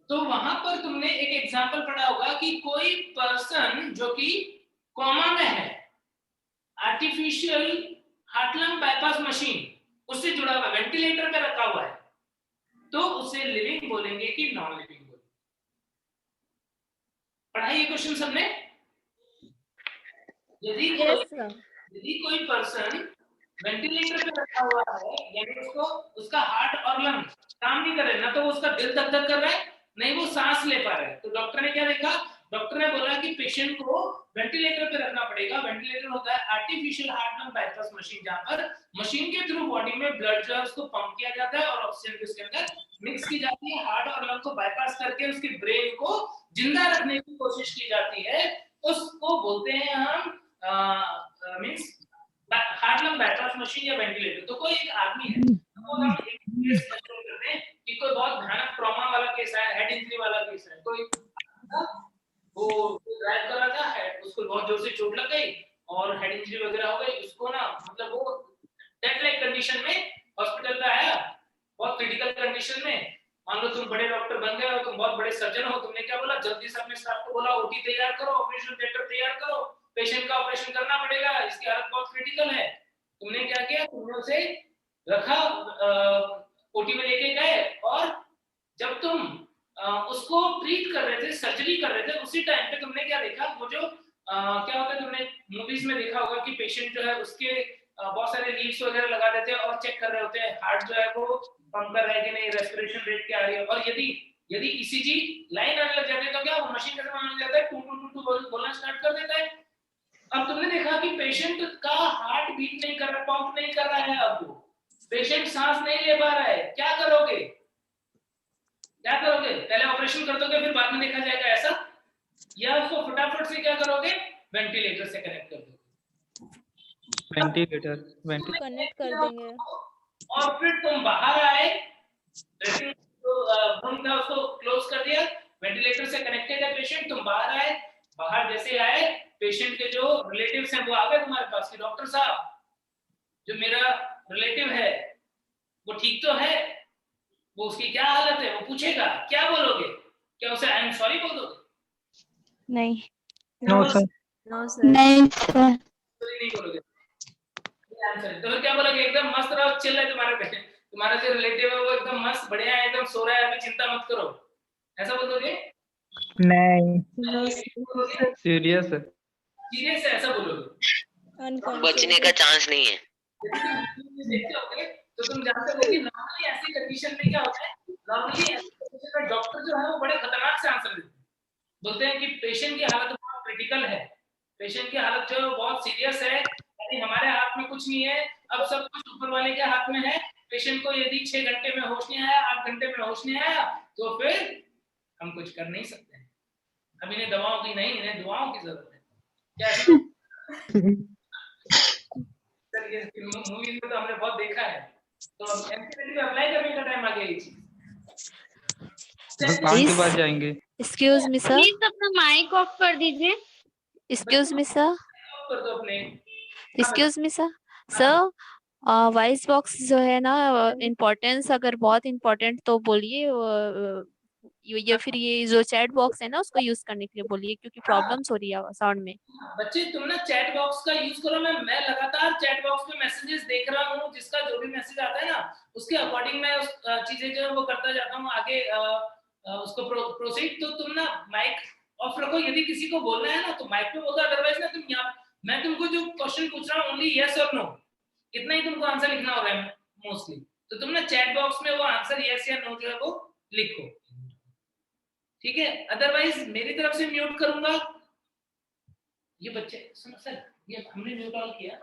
तो वहां पर तुमने एक एग्जांपल पढ़ा होगा कि कोई पर्सन जो कि कोमा में है, artificial heart lung bypass machine उससे जुड़ा हुआ, वेंटिलेटर पे रखा हुआ है, तो उसे लिविंग बोलेंगे कि नॉन लिविंग बोलेंगे? पढ़ा ये क्वेश्चन सबने? यदि कोई पर्सन वेंटिलेटर पे रखा हुआ है, यानी उसको उसका हार्ट और लंग काम नहीं कर रहे, ना तो उसका दिल धक धक कर रहा है, नहीं वो सांस ले पा रहा है, तो डॉक्टर ने क्या देखा? डॉक्टर ने बोला कि पेशेंट को वेंटिलेटर पे रखना पड़ेगा। वेंटिलेटर होता है artificial heart lung bypass machine, जहां पर मशीन के थ्रू बॉडी में ब्लड जो है उसको पंप किया जाता है और ऑक्सीजन उसके अंदर मिक्स की जाती है। हार्ट और लंग को बाईपास करके उसके ब्रेन को जिंदा रखने की कोशिश की जाती है, उसको बोलते हैं हम means heart lung bypass machine या वेंटिलेटर। तो कोई एक आदमी है, तो हम एक केस करते हैं कि कोई बहुत भयानक ट्रॉमा वाला केस है, हेड इंजरी वाला केस है, कोई वो ड्राइव कर रहा था, उसको बहुत जोर से चोट लग गई और हेड इंजरी वगैरह हो गई, उसको ना मतलब वो डेथ लाइक कंडीशन में हॉस्पिटल पे आया, बहुत क्रिटिकल कंडीशन में। मान लो तुम बड़े डॉक्टर बन गए हो, तुम बहुत बड़े सर्जन हो, तुमने क्या बोला? जल्दी से अपने स्टाफ को बोला ओटी तैयार करो, ऑपरेशन थिएटर तैयार करो, पेशेंट का ऑपरेशन करना पड़ेगा, इसकी हालत बहुत क्रिटिकल है। तुमने क्या किया? तुमने उसे रखा, ओटी में लेके गए, और जब तुम उसको ट्रीट कर रहे थे, सर्जरी कर रहे थे, उसी टाइम पे तुमने क्या देखा? वो जो क्या होता है, तुमने मूवीज में देखा होगा कि पेशेंट जो है उसके बहुत सारे लीड्स वगैरह लगा देते हैं और चेक कर रहे होते हैं हार्ट जो है वो पंप कर रहा है कि नहीं, रेस्पिरेशन रेट क्या आ रही है, और यदि ईसीजी लाइन आने लग जाती है तो क्या वो मशीन कैसे मालूम जाता है? टू टू टू टू बोलना स्टार्ट कर देता है। अब तुमने देखा कि पेशेंट का हार्ट बीट नहीं कर रहा, पंप नहीं कर रहा है, अब वो पेशेंट सांस नहीं ले पा रहा है, क्या करोगे? क्या करोगे? पहले ऑपरेशन कर दोगे फिर बाद में देखा जाएगा ऐसा, या उसको फटाफट से क्या करोगे? वेंटिलेटर से कनेक्ट कर दोगे। वेंटिलेटर कनेक्ट कर देंगे। और फिर तुम बाहर आए, रूम था उसको क्लोज कर दिया, वेंटिलेटर से कनेक्टेड है पेशेंट, तुम बाहर आए, बाहर जैसे आए पेशेंट के जो रिलेटिव्स हैं वो आ गए तुम्हारे पास कि डॉक्टर साहब जो मेरा रिलेटिव है वो ठीक तो है, वो उसकी क्या हालत है, वो पूछेगा, क्या बोलोगे? क्या उसे आई एम सॉरी बोल दोगे? नहीं। No sir no sir. नहीं सर। सॉरी नहीं बोलोगे? तो फिर क्या बोलोगे? एकदम मस्त रहो, चिल है तुम्हारा जो रिलेटिव है वो एकदम मस्त बढ़िया है, एकदम सो रहा है, अभी चिंता मत करो, ऐसा बोल दोगे? नहीं सीरियस है सीरियस है ऐसा बोलोगे? बचने का चांस नहीं है। देखते होगे तो तुम जानते हो कि नॉर्मली ऐसी कंडीशन में क्या होता है, नॉर्मली ऐसी कंडीशन में डॉक्टर जो है वो बड़े खतरनाक से आंसर देते हैं, बोलते हैं कि पेशेंट की हालत बहुत क्रिटिकल है, पेशेंट की हालत जो है बहुत सीरियस है, यानी हमारे हाथ में कुछ नहीं है, अब सब कुछ ऊपर वाले के हाथ में है, पेशेंट को यदि 6 घंटे में होश नहीं आया, 8 घंटे में होश नहीं आया तो फिर हम कुछ कर नहीं सकते हैं, अब इन्हें दवाओं की नहीं, इन्हें दुआओं की जरूरत है। क्या सर ये मूवीज में तो हमने बहुत देखा है, तो अब एमसीडीटी अप्लाई करने का टाइम आ गया ये चीज। काम के बाद जाएंगे। एक्सक्यूज मी सर, प्लीज अपना माइक ऑफ कर दीजिए। एक्सक्यूज मी सर, कर दो अपने। Excuse me sir, sir voice box जो है ना इम्पोर्टेंस अगर बहुत इम्पोर्टेंट तो बोलिए, या फिर ये जो चैट बॉक्स है ना उसको यूज करने के लिए बोलिए क्योंकि प्रॉब्लम्स हो रही है साउंड में। बच्चे तुम ना चैट बॉक्स का यूज करो, मैं लगातार चैट बॉक्स पे मैसेजेस देख रहा हूँ, जिसका जो भी मैसेज आता है ना उसके अकॉर्डिंग मैं उस चीजें जो है वो करता जाता हूँ आगे उसको प्रोसीड। तो तुम ना माइक ऑफ रखो, यदि किसी को बोलना है ना तो माइक पे बोलो, अदरवाइज ना तुम यहाँ मैं तुमको जो क्वेश्चन पूछ रहा हूँ ओनली यस और नो इतना ही तुमको आंसर लिखना होगा मोस्टली, तो तुम ना चैट बॉक्स में वो आंसर यस या नो जो है वो लिखो, ठीक है? अदरवाइज मेरी तरफ से म्यूट करूंगा। ये बच्चे सुनो सर, ये हमने म्यूट ऑल किया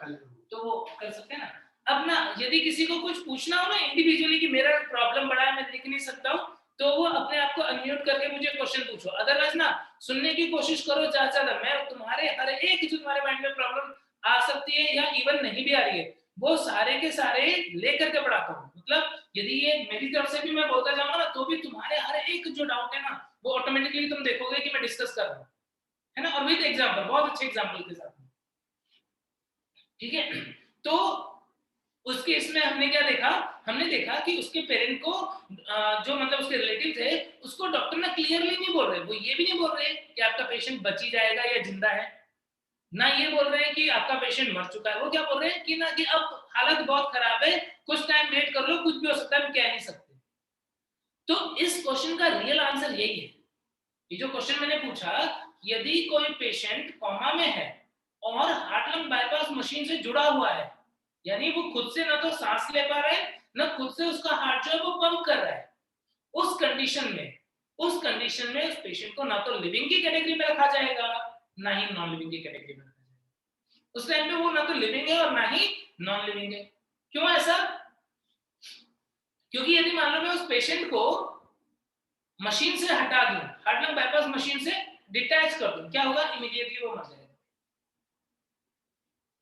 तो वो कर सकते हैं ना। अब ना यदि किसी को कुछ पूछना हो ना इंडिविजुअली कि मेरा प्रॉब्लम बड़ा है मैं लिख नहीं सकता हूँ, तो वो अपने आप को अनम्यूट करके मुझे क्वेश्चन पूछो, अदरवाइज ना सुनने की कोशिश करो ज्यादा से ज्यादा। मैं तुम्हारे हर एक जो तुम्हारे माइंड में प्रॉब्लम आ सकती है या इवन नहीं भी आ रही है वो सारे के सारे लेकर के पढ़ाता हूँ, मतलब यदि ये मेरी तरफ से भी मैं बोलता जाऊंगा ना तो भी तुम्हारे हर एक जो डाउट है ना वो ऑटोमेटिकली तुम देखोगे कि मैं डिस्कस कर रहा हूँ, है ना, और विद एग्जांपल, बहुत अच्छे एग्जांपल के साथ, ठीक है? तो उसके इसमें हमने क्या देखा, हमने देखा कि उसके पेरेंट को जो मतलब उसके रिलेटिव थे उसको डॉक्टर ना क्लियरली नहीं बोल रहे, वो ये भी नहीं बोल रहे कि आपका पेशेंट बची जाएगा या जिंदा है, ना ये बोल रहे हैं कि आपका पेशेंट मर चुका है, वो क्या बोल रहे हैं कि ना कि अब हालत बहुत खराब है, कुछ टाइम वेट कर लो, कुछ भी हो सकता है, हम कह नहीं सकते। तो इस क्वेश्चन का रियल आंसर यही है, ये जो क्वेश्चन मैंने पूछा, यदि कोई पेशेंट कोमा में है और हार्ट लंग बाईपास मशीन से जुड़ा हुआ है, यानी वो खुद से ना तो सांस ले पा रहा है ना खुद से उसका हार्ट जो है वो पंप कर रहा है, उस कंडीशन में उस पेशेंट को ना तो लिविंग की कैटेगरी में रखा जाएगा ना ही नॉन लिविंग की कैटेगरी में रखा जाएगा। उस टाइम पे वो ना तो लिविंग है और ना ही नॉन लिविंग है। क्यों ऐसा? क्योंकि यदि मान लो मैं उस पेशेंट को मशीन से हटा दूं, हार्ट लंग बाईपास मशीन से डिटैच कर दूं, क्या होगा? इमीडिएटली वो मर जाएगा,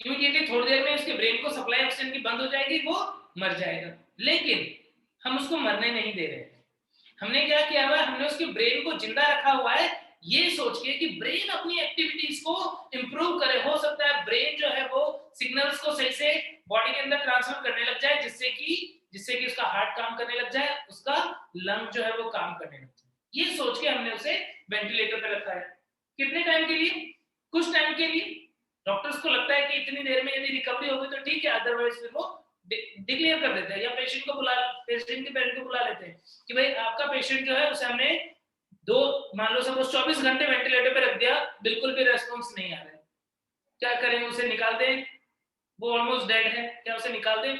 इमीडिएटली थोड़ी देर में उसके ब्रेन को सप्लाई ऑक्सीजन की बंद हो जाएगी, वो मर जाएगा। लेकिन हम उसको मरने नहीं दे रहे, हमने क्या किया हुआ है, हमने उसके ब्रेन को जिंदा रखा हुआ है ये सोच के कि ब्रेन अपनी एक्टिविटीज को इंप्रूव करे, हो सकता है ब्रेन जो है वो सिग्नल्स को सही से बॉडी के अंदर ट्रांसफर करने लग जाए जिससे कि उसका हार्ट काम करने लग जाए, उसका लंग जो है वो काम करने लग जाए, ये सोच के हमने उसे वेंटिलेटर पे रखा है। कितने टाइम के लिए? कुछ टाइम के लिए। डॉक्टर्स को लगता है कि इतनी देर में यदि रिकवरी होगी तो ठीक है, अदरवाइज फिर वो डिक्लेयर कर देते हैं या पेशेंट के पेरेंट को बुला लेते हैं कि भाई आपका पेशेंट जो है उसे हमने मान लो सपोज 24 घंटे वेंटिलेटर पे रख दिया, बिल्कुल भी रेस्पॉन्स नहीं आ रहा है, क्या करें? उसे निकाल दें, वो ऑलमोस्ट डेड है, क्या उसे निकाल दें?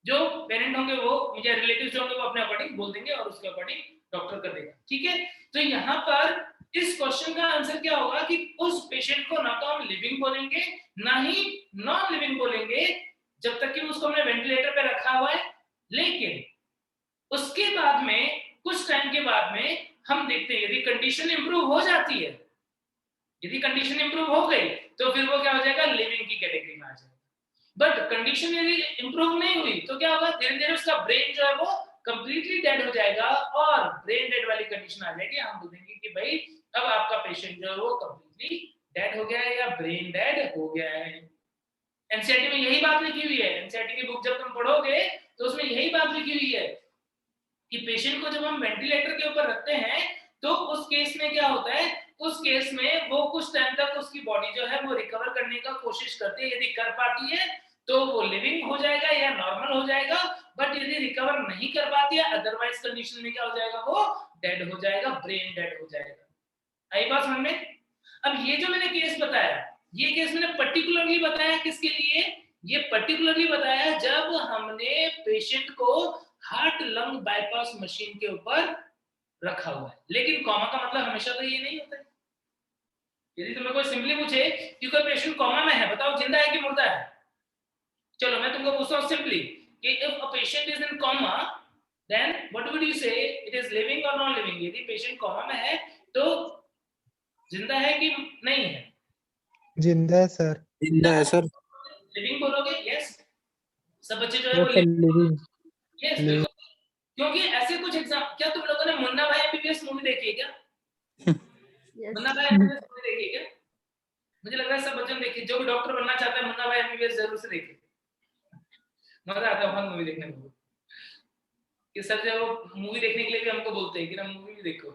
जो पेरेंट होंगे वो या रिलेटिव्स होंगे वो अपने अकॉर्डिंग बोल देंगे और उसके अकॉर्डिंग डॉक्टर कर देगा, ठीक है? तो यहाँ पर इस क्वेश्चन का आंसर क्या होगा कि उस पेशेंट को ना तो हम लिविंग बोलेंगे ना ही नॉन लिविंग बोलेंगे जब तक कि उसको हमने वेंटिलेटर पे रखा हुआ है। लेकिन उसके बाद में कुछ टाइम के बाद में हम देखते हैं यदि कंडीशन इंप्रूव हो जाती है, यदि कंडीशन इंप्रूव हो गई तो फिर वो क्या हो जाएगा, लिविंग की कैटेगरी में आ जाएगा। बट कंडीशन यदि इंप्रूव नहीं हुई तो क्या होगा, धीरे धीरे उसका ब्रेन जो है वो कंप्लीटली डेड हो जाएगा और ब्रेन डेड वाली कंडीशन आ जाएगी। हम बोलेंगे कि भाई अब आपका पेशेंट जो है वो कंप्लीटली डेड हो गया है या ब्रेन डेड हो गया है। एनसीईआरटी में यही बात लिखी हुई है। एनसीईआरटी की बुक जब तुम पढ़ोगे तो उसमें यही बात लिखी हुई है कि पेशेंट को जब हम वेंटिलेटर के ऊपर रखते हैं तो उस केस में क्या होता है, उस केस में वो कुछ टाइम तक उसकी बॉडी जो है वो रिकवर करने का कोशिश करती है। यदि कर पाती है तो वो लिविंग हो जाएगा या नॉर्मल हो जाएगा, बट यदि रिकवर नहीं कर पाती है अदरवाइज कंडीशन में क्या हो जाएगा, वो डेड हो जाएगा, ब्रेन डेड हो जाएगा। आई बात समझ में? अब ये जो मैंने केस बताया, ये केस मैंने पर्टिकुलरली बताया किसके लिए, ये पर्टिकुलरली बताया जब हमने पेशेंट को हार्ट लंग बाईपास मशीन के ऊपर रखा हुआ है। लेकिन कॉमा का मतलब हमेशा तो ये नहीं होता है। यदि तुम्हें कोई सिंपली पूछे कि कोई पेशेंट कॉमा में है, बताओ जिंदा है कि मुर्दा है, चलो मैं तुमको पूछता हूं सिंपली कि if a patient is in coma then what would you say, it is living or non living. यदि पेशेंट कॉमा में है तो जिंदा है कि नहीं है? जिंदा है सर। जिंदा है सर। लिविंग बोलोगे? यस। सब बच्चे जो है यस वो सर, लिविंग। यस बिल्कुल। क्योंकि ऐसे कुछ एग्जाम, क्या तुम लोगों ने मुन्ना भाई एमबीबीएस मूवी देखी है क्या? मुन्ना भाई एमबीबीएस मूवी देखी है क्या? मुझे लग रहा है सब बच्चों ने देखी। जो भी डॉक्टर बनना चाहता है मुन्ना भाई एमबीबीएस जरूर से देखे, मजा आता है बहुत मूवी देखने में। कि सर जो मूवी देखने के लिए भी हमको बोलते हैं कि ना मूवी भी देखो,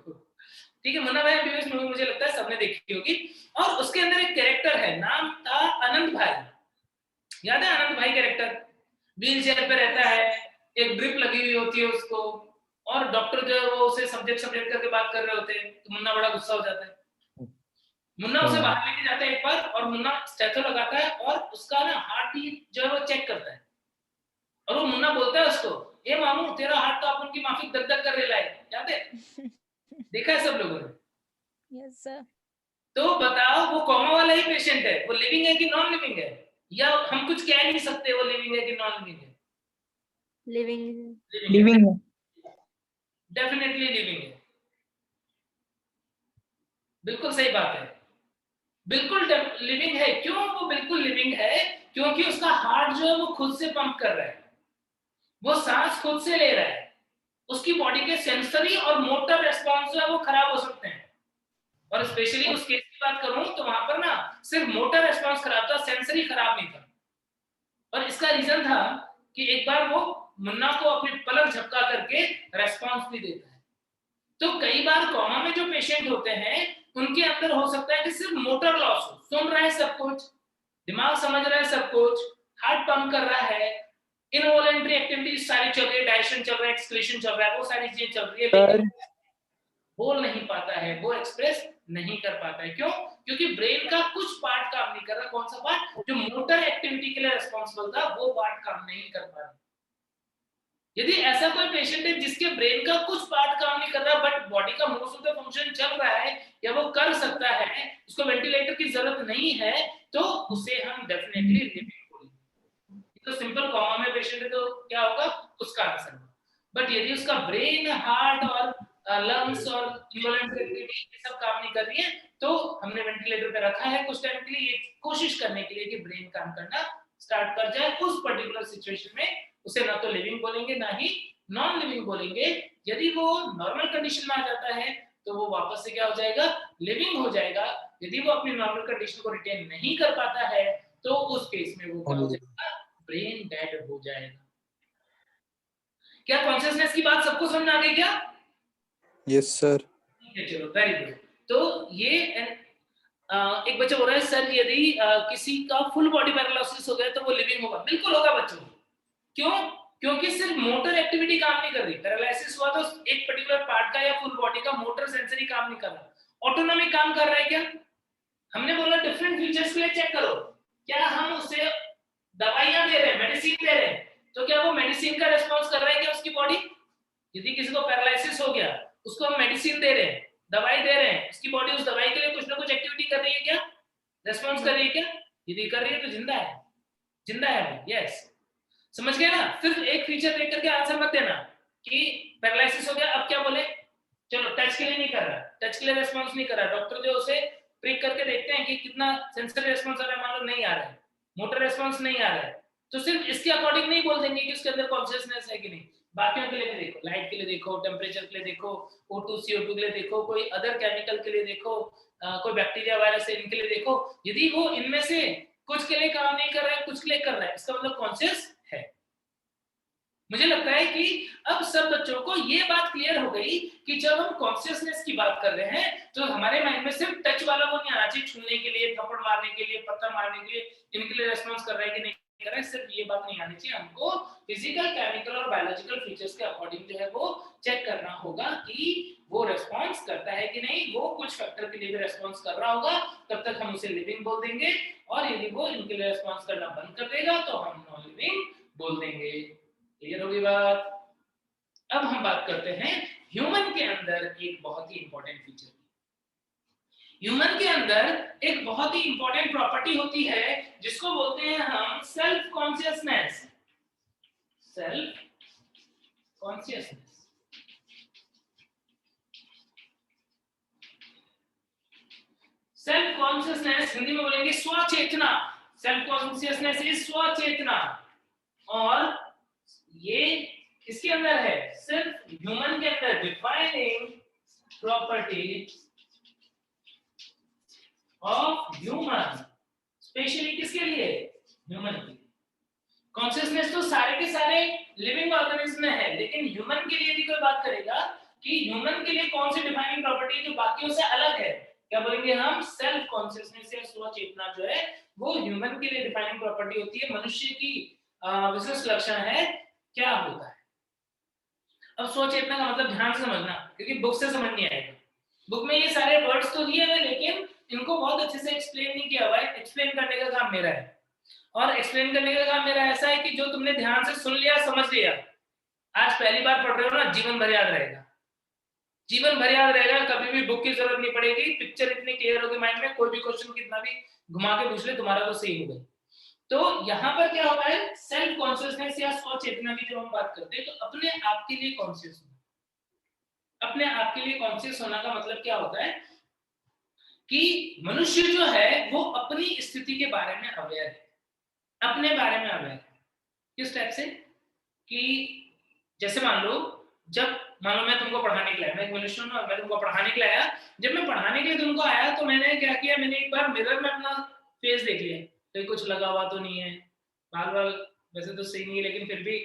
ठीक है। मुन्ना भाई एमबीबीएस मूवी मुझे लगता है सबने देखी होगी। और उसके अंदर एक कैरेक्टर है, नाम था अनंत भाई, याद है अनंत भाई कैरेक्टर? व्हील चेयर पे रहता है, एक ड्रिप लगी हुई होती है उसको, और डॉक्टर जो है वो उसे सब्जेक्ट करके बात कर रहे होते हैं, तो मुन्ना बड़ा गुस्सा हो जाता है। मुन्ना उसे बाहर लेके जाता है एक बार, और मुन्ना स्टेथो लगाता है और उसका ना हार्ट बीट जो है वो चेक करता है, और वो मुन्ना बोलता है उसको, ए मामू तेरा हार्ट तो अपन की माफी दग दग कर रहा है, याद है? देखा है सब लोगों ने? Yes sir. तो बताओ वो कॉमा वाला ही पेशेंट है, वो लिविंग है कि नॉन लिविंग है? या हम कुछ कह नहीं सकते वो लिविंग है कि नॉन लिविंग है? लिविंग। लिविंग है। डेफिनेटली लिविंग है, बिल्कुल सही बात है, बिल्कुल लिविंग है। क्यों वो बिल्कुल लिविंग है? क्योंकि उसका हार्ट जो है वो खुद से पंप कर रहा है, वो सांस खुद से ले रहा है। उसकी बॉडी के सेंसरी और मोटर रेस्पॉन्स जो है वो खराब हो सकते हैं, और स्पेशली उस केस की बात करूं तो वहां पर ना सिर्फ मोटर रेस्पॉन्स खराब था, सेंसरी खराब नहीं था। और इसका रीजन था कि एक बार वो मुन्ना को अपनी पलक झपका करके रेस्पॉन्स भी देता है। तो कई बार कॉमा में जो पेशेंट होते हैं उनके अंदर हो सकता है कि सिर्फ मोटर लॉस हो, सुन रहा है सब कुछ, दिमाग समझ रहा है सब कुछ, हार्ट पंप कर रहा है, इनवॉलंटरी एक्टिविटीज सारी चल रही है, डाइजेशन चल रहा है, एक्सक्रीशन चल रहा है, वो सारी चीजें चल रही है, लेकिन बोल नहीं पाता है, वो एक्सप्रेस नहीं कर पाता है। क्यों? क्योंकि ब्रेन का कुछ पार्ट काम नहीं कर रहा। कौन सा पार्ट? जो मोटर एक्टिविटी के लिए रिस्पॉन्सिबल था वो पार्ट काम नहीं कर पा रहा। यदि ऐसा कोई पेशेंट है जिसके ब्रेन का कुछ पार्ट काम नहीं कर रहा बट बॉडी का मोस्ट ऑफ द फंक्शन चल रहा है या वो कर सकता है, उसको वेंटिलेटर की जरूरत नहीं है, तो उसे हम डेफिनेटली लिविंग बोलेंगे। तो सिंपल कॉमा में पेशेंट है तो क्या होगा, उसका आंसर। बट यदि उसका ब्रेन, हार्ट और लंग्स और इन्वॉल्यूंटरी एक्टिविटी ये सब काम नहीं कर रही है तो हमने वेंटिलेटर पे रखा है कुछ टाइम के लिए, ये कोशिश करने के लिए कि ब्रेन काम करना स्टार्ट कर जाए। उस पर्टिकुलर सिचुएशन में उसे ना तो लिविंग बोलेंगे ना ही नॉन लिविंग बोलेंगे। यदि वो नॉर्मल कंडीशन में आ जाता है तो वो वापस से क्या हो जाएगा, लिविंग हो जाएगा। यदि वो अपनी नॉर्मल कंडीशन को रिटेन नहीं कर पाता है तो उस केस में वो क्या हो जाएगा, ब्रेन डेड हो जाएगा। क्या कॉन्शियसनेस की बात सबको समझ आ गई क्या? Yes sir. ठीक है, चलो वेरी गुड। तो ये एक बच्चा बोल रहा है सर यदि किसी का फुल बॉडी पैरालिसिस हो गया तो वो लिविंग होगा? बिल्कुल होगा बच्चों। क्यों? क्योंकि सिर्फ मोटर एक्टिविटी काम नहीं कर रही। पैरालिसिस हुआ तो एक पर्टिकुलर पार्ट का या फुल बॉडी का मोटर सेंसरी काम नहीं कर रहा, ऑटोनॉमिक काम कर रहा है। क्या हमने बोला डिफरेंट फीचर्स के लिए चेक करो, क्या हम उसे दवाइयां दे रहे हैं, मेडिसिन दे रहे हैं, तो क्या वो मेडिसिन का रिस्पॉन्स कर रहा है क्या उसकी बॉडी? यदि किसी को पैरालिसिस हो गया उसको हम मेडिसिन दे रहे हैं, दवाई दे रहे हैं, उसकी बॉडी उस दवाई के लिए कुछ ना कुछ एक्टिविटी कर रही है क्या, रेस्पॉन्स कर रही है क्या? यदि कर रही है तो जिंदा है, जिंदा है। यस, समझ गए ना? सिर्फ एक फीचर देख करके आंसर मत देना कि पैरालिसिस हो गया अब क्या बोले, चलो टच के लिए नहीं कर रहा, टच के लिए रेस्पॉन्स नहीं कर रहा, डॉक्टर जो उसे ट्रिक करके देखते हैं कि कितना सेंसरी रेस्पॉन्स आ रहा है, मान लो नहीं आ रहा है, मोटर रेस्पॉन्स नहीं आ रहा है, तो सिर्फ इसके अकॉर्डिंग नहीं बोल देंगे कि उसके अंदर कॉन्शियसनेस है कि नहीं, बाकियों के लिए भी देखो, लाइट के लिए देखो, टेम्परेचर के लिए देखो, O2 CO2 के लिए देखो, कोई अदर केमिकल के लिए देखो, कोई बैक्टीरिया वायरस है इनके लिए देखो, यदि वो इनमें से कुछ के लिए काम नहीं कर रहा है, कुछ के लिए कर रहा है, इसका मतलब कॉन्शियस है। मुझे लगता है कि अब सब बच्चों को ये बात क्लियर हो गई कि जब हम कॉन्शियसनेस की बात कर रहे हैं तो हमारे माइंड में सिर्फ टच वाला वो नहीं आना चाहिए, छूने के लिए, थप्पड़ मारने के लिए, पत्थर मारने के लिए, इनके लिए रेस्पॉन्स कर रहा है कि नहीं कर रहा है, सिर्फ ये बात नहीं आनी चाहिए। हमको फिजिकल, केमिकल और बायोलॉजिकल फीचर्स के अकॉर्डिंग जो है वो चेक करना होगा कि वो रेस्पॉन्स करता है कि नहीं, वो कुछ फैक्टर के लिए भी रेस्पॉन्स कर रहा होगा, तब तक हम उसे लिविंग बोल देंगे, और यदि वो इनके लिए रेस्पॉन्स करना बंद कर देगा तो हम नॉन लिविंग बोल देंगे। क्लियर होगी बात? अब हम बात करते हैं ह्यूमन के अंदर एक बहुत ही इंपॉर्टेंट फीचर की। ह्यूमन के अंदर एक बहुत ही इंपॉर्टेंट प्रॉपर्टी होती है जिसको बोलते हैं हम self consciousness. Self consciousness, self consciousness Hindi में बोलेंगे स्वचेतना। सेल्फ कॉन्शियसनेस इज स्वचेतना, और ये किसके अंदर है? सिर्फ ह्यूमन के अंदर। Defining property of human, specially किसके लिए? ह्यूमन के लिए। कॉन्शियसनेस तो सारे के सारे लिविंग ऑर्गेनिज्म में है, लेकिन ह्यूमन के लिए यदि कोई बात करेगा कि ह्यूमन के लिए कौन सी डिफाइनिंग प्रॉपर्टी जो बाकियों से अलग है, क्या बोलेंगे हम? सेल्फ कॉन्शियसनेस या स्वचेतना जो है वो ह्यूमन के लिए डिफाइनिंग प्रॉपर्टी होती है, मनुष्य की विशिष्ट लक्षण है। क्या होता है? अब स्वचेतना का मतलब ध्यान से समझना, क्योंकि बुक से समझ नहीं आएगा। बुक में ये सारे वर्ड्स तो दिए हैं लेकिन इनको बहुत अच्छे से एक्सप्लेन नहीं किया हुआ है। एक्सप्लेन करने का काम मेरा है, और एक्सप्लेन करने का काम मेरा ऐसा है कि जो तुमने ध्यान से सुन लिया, समझ लिया, आज पहली बार पढ़ रहे हो ना, जीवन भर याद रहेगा, जीवन भर याद रहेगा, कभी भी बुक की जरूरत नहीं पड़ेगी। पिक्चर इतनी क्लियर होगी माइंड में, कोई भी क्वेश्चन कितना भी घुमा के पूछ ले तुम्हारा तो सही होगा। तो यहाँ पर क्या होता है? सेल्फ कॉन्शियसनेस या स्वचेतना की जब हम बात करते हैं तो अपने आप के लिए कॉन्शियस होना। अपने आप के लिए कॉन्शियस होना का मतलब क्या होता है कि मनुष्य जो है वो अपनी स्थिति के बारे में अवेयर है, अपने बारे में अवेयर है। किस टाइप से? कि जैसे मान लो मैं तुमको पढ़ाने के लिए आया, मैं एक मनुष्य हूं और मैं तुमको पढ़ाने के लिए आया। जब मैं पढ़ाने के लिए तुमको आया तो मैंने क्या किया? मैंने एक बार मिरर में अपना फेस देख लिया, तो कुछ लगा हुआ तो नहीं है, बाल वैसे तो सही नहीं है, लेकिन फिर भी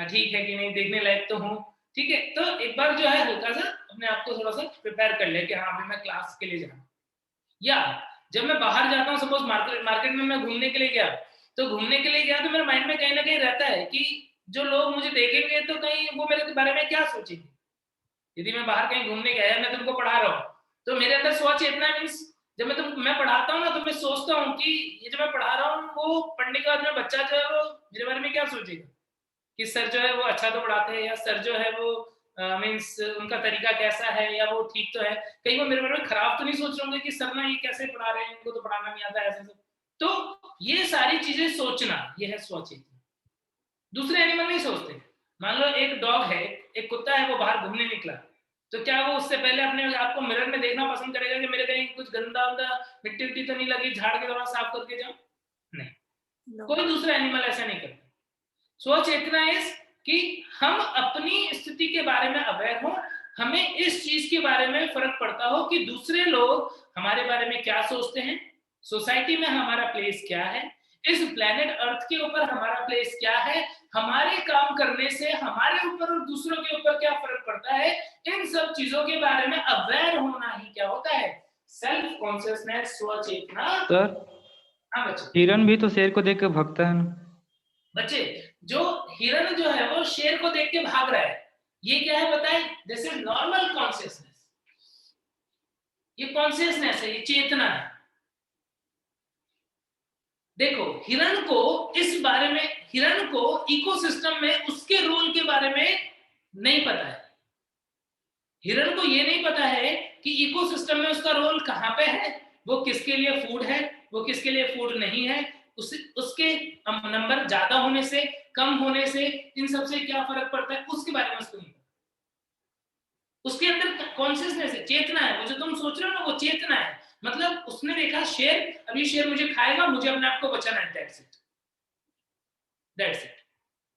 ठीक है कि नहीं, देखने लायक तो हूँ, ठीक है। तो एक बार जो है हल्का सा अपने आप को थोड़ा सा प्रिपेयर कर ले कि हाँ अभी मैं क्लास के लिए जाऊँ। या जब मैं बाहर जाता हूँ, सपोज मार्केट में मैं घूमने के लिए गया, तो मेरे माइंड में कहीं ना कहीं रहता है कि जो लोग मुझे देखेंगे तो कहीं वो मेरे बारे में क्या सोचेंगे। यदि मैं बाहर कहीं घूमने गया, मैं तुमको पढ़ा रहा हूँ, तो मेरे अंदर स्वचेतना मीन्स जब मैं पढ़ाता हूँ ना, तो मैं सोचता हूँ कि ये जो मैं पढ़ा रहा हूँ वो पढ़ने के बाद में बच्चा जो है वो मेरे बारे में क्या सोचेगा, कि सर जो है वो अच्छा तो पढ़ाते हैं, या सर जो है वो मीन्स उनका तरीका कैसा है, या वो ठीक तो है, कहीं वो मेरे बारे में खराब तो नहीं सोच रहे होंगे कि सर ना ये कैसे पढ़ा रहे हैं, इनको तो पढ़ाना नहीं आता, ऐसे सब। तो ये सारी चीजें सोचना, ये है स्वचेतना। दूसरे एनिमल नहीं सोचते। मान लो एक डॉग है, एक कुत्ता है, वो बाहर घूमने निकला, तो क्या वो उससे पहले अपने आप को मिरर में देखना पसंद करेगा कि मेरे कहीं कुछ गंदा मिट्टी उट्टी तो नहीं लगी, झाड़ के दौरान साफ करके जाऊं? नहीं, कोई दूसरा एनिमल ऐसा नहीं करता। स्वचेतना इस कि हम अपनी स्थिति के बारे में अवेयर हो, हमें इस चीज के बारे में फर्क पड़ता हो कि दूसरे लोग हमारे बारे में क्या सोचते हैं, सोसाइटी में हमारा प्लेस क्या है, इस प्लेनेट अर्थ के ऊपर हमारा प्लेस क्या है, हमारे काम करने से हमारे ऊपर और दूसरों के ऊपर क्या फर्क पड़ता है। इन सब चीजों के बारे में अवेयर होना ही क्या होता है? Self consciousness, स्वचेतना। सर, हाँ बच्चे। हिरन भी तो शेर को देख के भगता है ना? बच्चे, जो हिरन जो है वो शेर को देख के भाग रहा है, ये क्या है बताएं? This is normal consciousness. ये कॉन्शियसनेस है, ये चेतना है। देखो, हिरन को इकोसिस्टम में उसके रोल के बारे में नहीं पता है। हिरन को ये नहीं पता है कि इकोसिस्टम में उसका रोल कहाँ पे है, वो किसके लिए फूड है, वो किसके लिए फूड नहीं है, उसके नंबर ज्यादा होने से, कम होने से, इन सब से क्या फर्क पड़ता है, उसके बारे में उसको नहीं पता। उसके अंदर कॉन्शियसनेस है, चेतना है। वो जो तुम सोच रहे हो ना, वो चेतना है। मतलब उसने देखा शेर, अभी शेर मुझे खाएगा, मुझे अपने आप को बचाना है, दैट्स इट।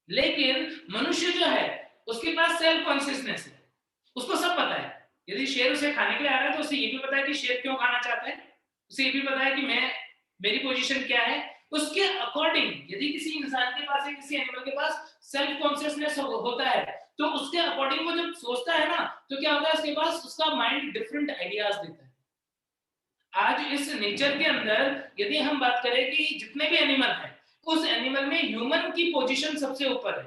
लेकिन मनुष्य जो है उसके पास सेल्फ कॉन्शियसनेस है, उसको सब पता है। यदि शेर उसे खाने के लिए आ रहा है तो उसे ये भी पता है कि शेर क्यों खाना चाहता है, उसे ये भी पता है कि मेरी पोजीशन क्या है। उसके अकॉर्डिंग यदि किसी इंसान के पास या किसी एनिमल के पास सेल्फ कॉन्शियसनेस होता है तो उसके अकॉर्डिंग वो जब सोचता है ना तो क्या होता है, उसके पास उसका माइंड डिफरेंट आइडियाज देता है। आज इस नेचर के अंदर यदि हम बात करें कि जितने भी एनिमल हैं उस एनिमल में ह्यूमन की पोजीशन सबसे ऊपर है।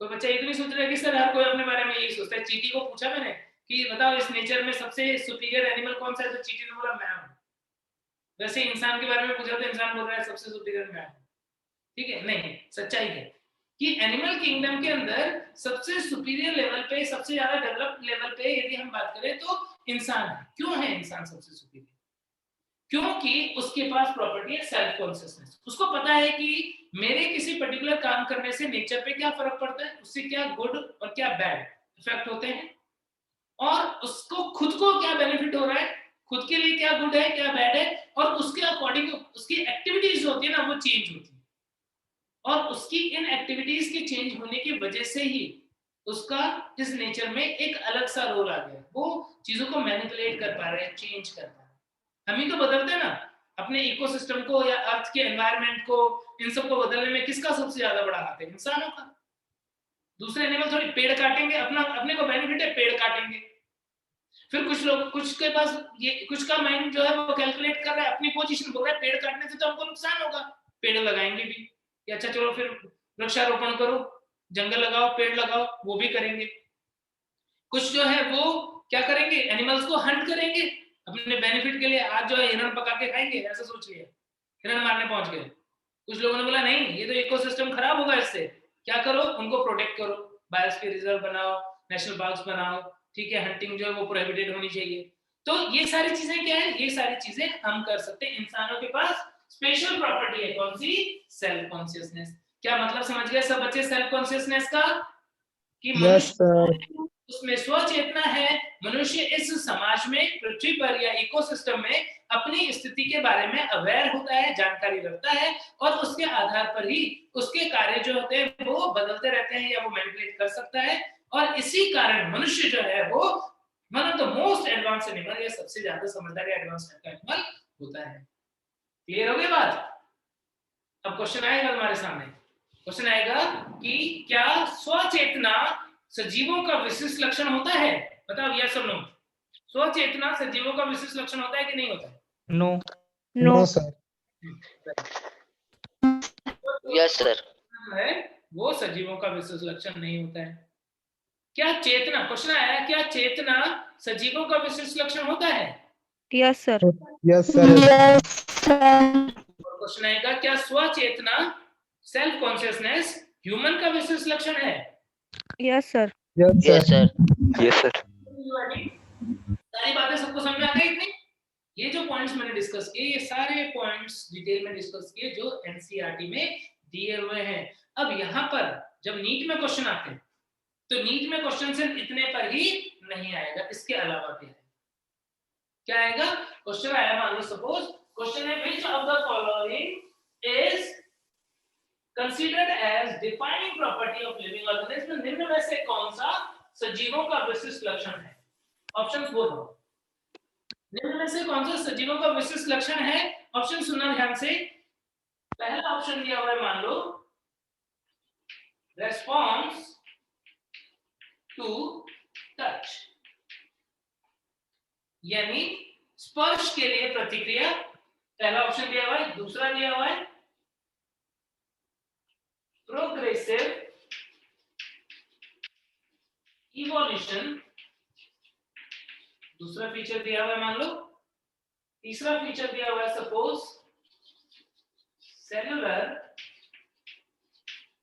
कोई बच्चा ये तो नहीं सोच रहा कि सर हर कोई अपने बारे में यही सोचता है। चींटी को पूछा मैंने कि बताओ इस नेचर में सबसे सुपीरियर एनिमल कौन सा है, तो चींटी ने बोला मैं हूं। वैसे इंसान के बारे में पूछा तो इंसान बोल रहा है सबसे सुपीरियर मैं हूं। ठीक है, नहीं, सच्चाई है कि एनिमल किंगडम के अंदर सबसे सुपीरियर लेवल पे, सबसे ज्यादा डेवलप्ड लेवल पे यदि हम बात करें तो इंसान है। क्यों है इंसान सबसे सुपीरियर? क्योंकि उसके पास प्रॉपर्टी है सेल्फ कॉन्शियसनेस। उसको पता है कि मेरे किसी पर्टिकुलर काम करने से नेचर पे क्या फर्क पड़ता है, उससे क्या गुड और क्या बैड इफेक्ट होते हैं, और उसको खुद को क्या बेनिफिट हो रहा है, खुद के लिए क्या गुड है क्या बैड है, और उसके अकॉर्डिंग उसकी एक्टिविटीज होती है ना वो चेंज होती है। और उसकी इन एक्टिविटीज के चेंज होने की वजह से ही उसका इस नेचर में एक अलग सा रोल आ गया। वो चीजों को मैनिपुलेट कर पा रहे हैं, चेंज कर पा रहे हैं। हम ही तो बदलते हैं ना अपने इकोसिस्टम को या अर्थ के एनवायरनमेंट को, इन सबको बदलने में किसका सबसे ज्यादा बड़ा हाथ है? इंसानों का। दूसरे एनिमल थोड़ी पेड़ काटेंगे, अपने को बेनिफिट है पेड़ काटेंगे। फिर कुछ लोग, कुछ के पास ये, कुछ का माइंड जो है वो कैलकुलेट कर रहा है, अपनी पोजीशन बोल रहा है पेड़ काटने से तो हमको नुकसान होगा, पेड़ लगाएंगे भी कि अच्छा चलो फिर वृक्षारोपण करो, जंगल लगाओ, पेड़ लगाओ, वो भी करेंगे। कुछ जो है वो क्या करेंगे, एनिमल्स को हंट करेंगे अपने बेनिफिट के लिए। आज जो है हिरण पका के खाएंगे, ऐसा सोच लिया, हिरण मारने पहुंच गए। कुछ लोगों ने बोला नहीं ये तो इकोसिस्टम खराब होगा, इससे क्या करो, उनको प्रोटेक्ट करो, बायोस्फीयर रिजर्व बनाओ, नेशनल पार्क्स बनाओ, ठीक है, हंटिंग जो है वो प्रोहिबिटेड होनी चाहिए। तो ये सारी चीजें क्या है, ये सारी चीजें हम कर सकते हैं। इंसानों के पास स्पेशल प्रॉपर्टी है, कौन सी? Self consciousness. क्या मतलब समझ गए सब बच्चे सेल्फ कॉन्शियसनेस का? कि मनुष्य उसमें स्वचेतना है। मनुष्य इस समाज में, पृथ्वी पर या इकोसिस्टम में अपनी स्थिति के बारे में अवेयर होता है, जानकारी रखता है, और उसके आधार पर ही उसके कार्य जो होते हैं वो बदलते रहते हैं या वो मैनिपुलेट कर सकता है। और इसी कारण मनुष्य जो है वो one of the most advance animal या सबसे ज्यादा समझदार एडवांस एनिमल होता है। क्लियर हो गई बात? अब क्वेश्चन आएगा हमारे सामने, क्वेश्चन आएगा कि क्या स्वचेतना सजीवों का विशिष्ट लक्षण होता है? बताओ यस और नो। स्वचेतना सजीवों का विशिष्ट लक्षण होता है कि नहीं होता है? No. No sir. Yes sir. है वो सजीवों का विशिष्ट लक्षण नहीं होता है। क्या चेतना, क्वेश्चन आया, क्या चेतना सजीवों का विशिष्ट लक्षण होता है? Yes sir. Yes sir. और क्वेश्चन आएगा क्या स्वचेतना सेल्फ कॉन्शियसनेस ह्यूमन का विशिष्ट लक्षण है? Yes sir. Yes sir. Yes sir. सारी बातें सबको समझ में आ गई इतनी? ये जो पॉइंट्स मैंने डिस्कस किए, ये सारे पॉइंट्स डिटेल में डिस्कस किए जो एनसीईआरटी में दिए हुए हैं। अब यहाँ पर जब नीट में क्वेश्चन आते हैं तो नीट में क्वेश्चन सिर्फ इतने पर ही नहीं आएगा, इसके अलावा भी है। क्या आएगा? क्वेश्चन आया, मान लो सपोज क्वेश्चन है which of the following is considered as defining property of living organism. निम्न में से कौन सा सजीवों का विशिष्ट लक्षण है? ऑप्शंस बोल रहा हूं, निम्न में से कौन सा सजीवों का विशिष्ट लक्षण है? ऑप्शन सुनना ध्यान से। पहला ऑप्शन दिया हुआ है, मान लो रेस्पॉन्स टू टच, यानी स्पर्श के लिए प्रतिक्रिया, पहला ऑप्शन दिया हुआ है। दूसरा दिया हुआ है प्रोग्रेसिव इवोल्यूशन, दूसरा फीचर दिया हुआ है मान लो। तीसरा फीचर दिया हुआ है सपोज सेलुलर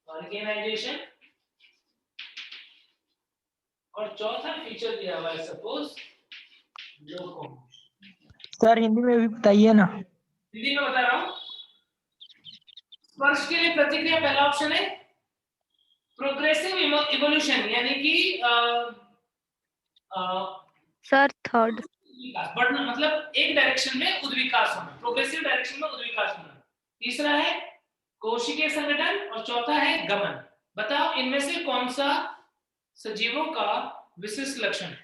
ऑर्गेनाइजेशन, और चौथा फीचर दिया हुआ है सपोज लोकोमोशन। सर हिंदी में भी बताइए ना। हिंदी में बता रहा हूं। स्पर्श के लिए प्रतिक्रिया पहला ऑप्शन है, प्रोग्रेसिव इवोल्यूशन यानी कि सर थर्ड। उद्विकास, बढ़ना मतलब एक डायरेक्शन में उद्विकास होना, प्रोग्रेसिव डायरेक्शन में उद्विकास होना। तीसरा है कोशिकीय संगठन और चौथा है गमन। बताओ इनमें से कौन सा सजीवों का विशिष्ट लक्षण है?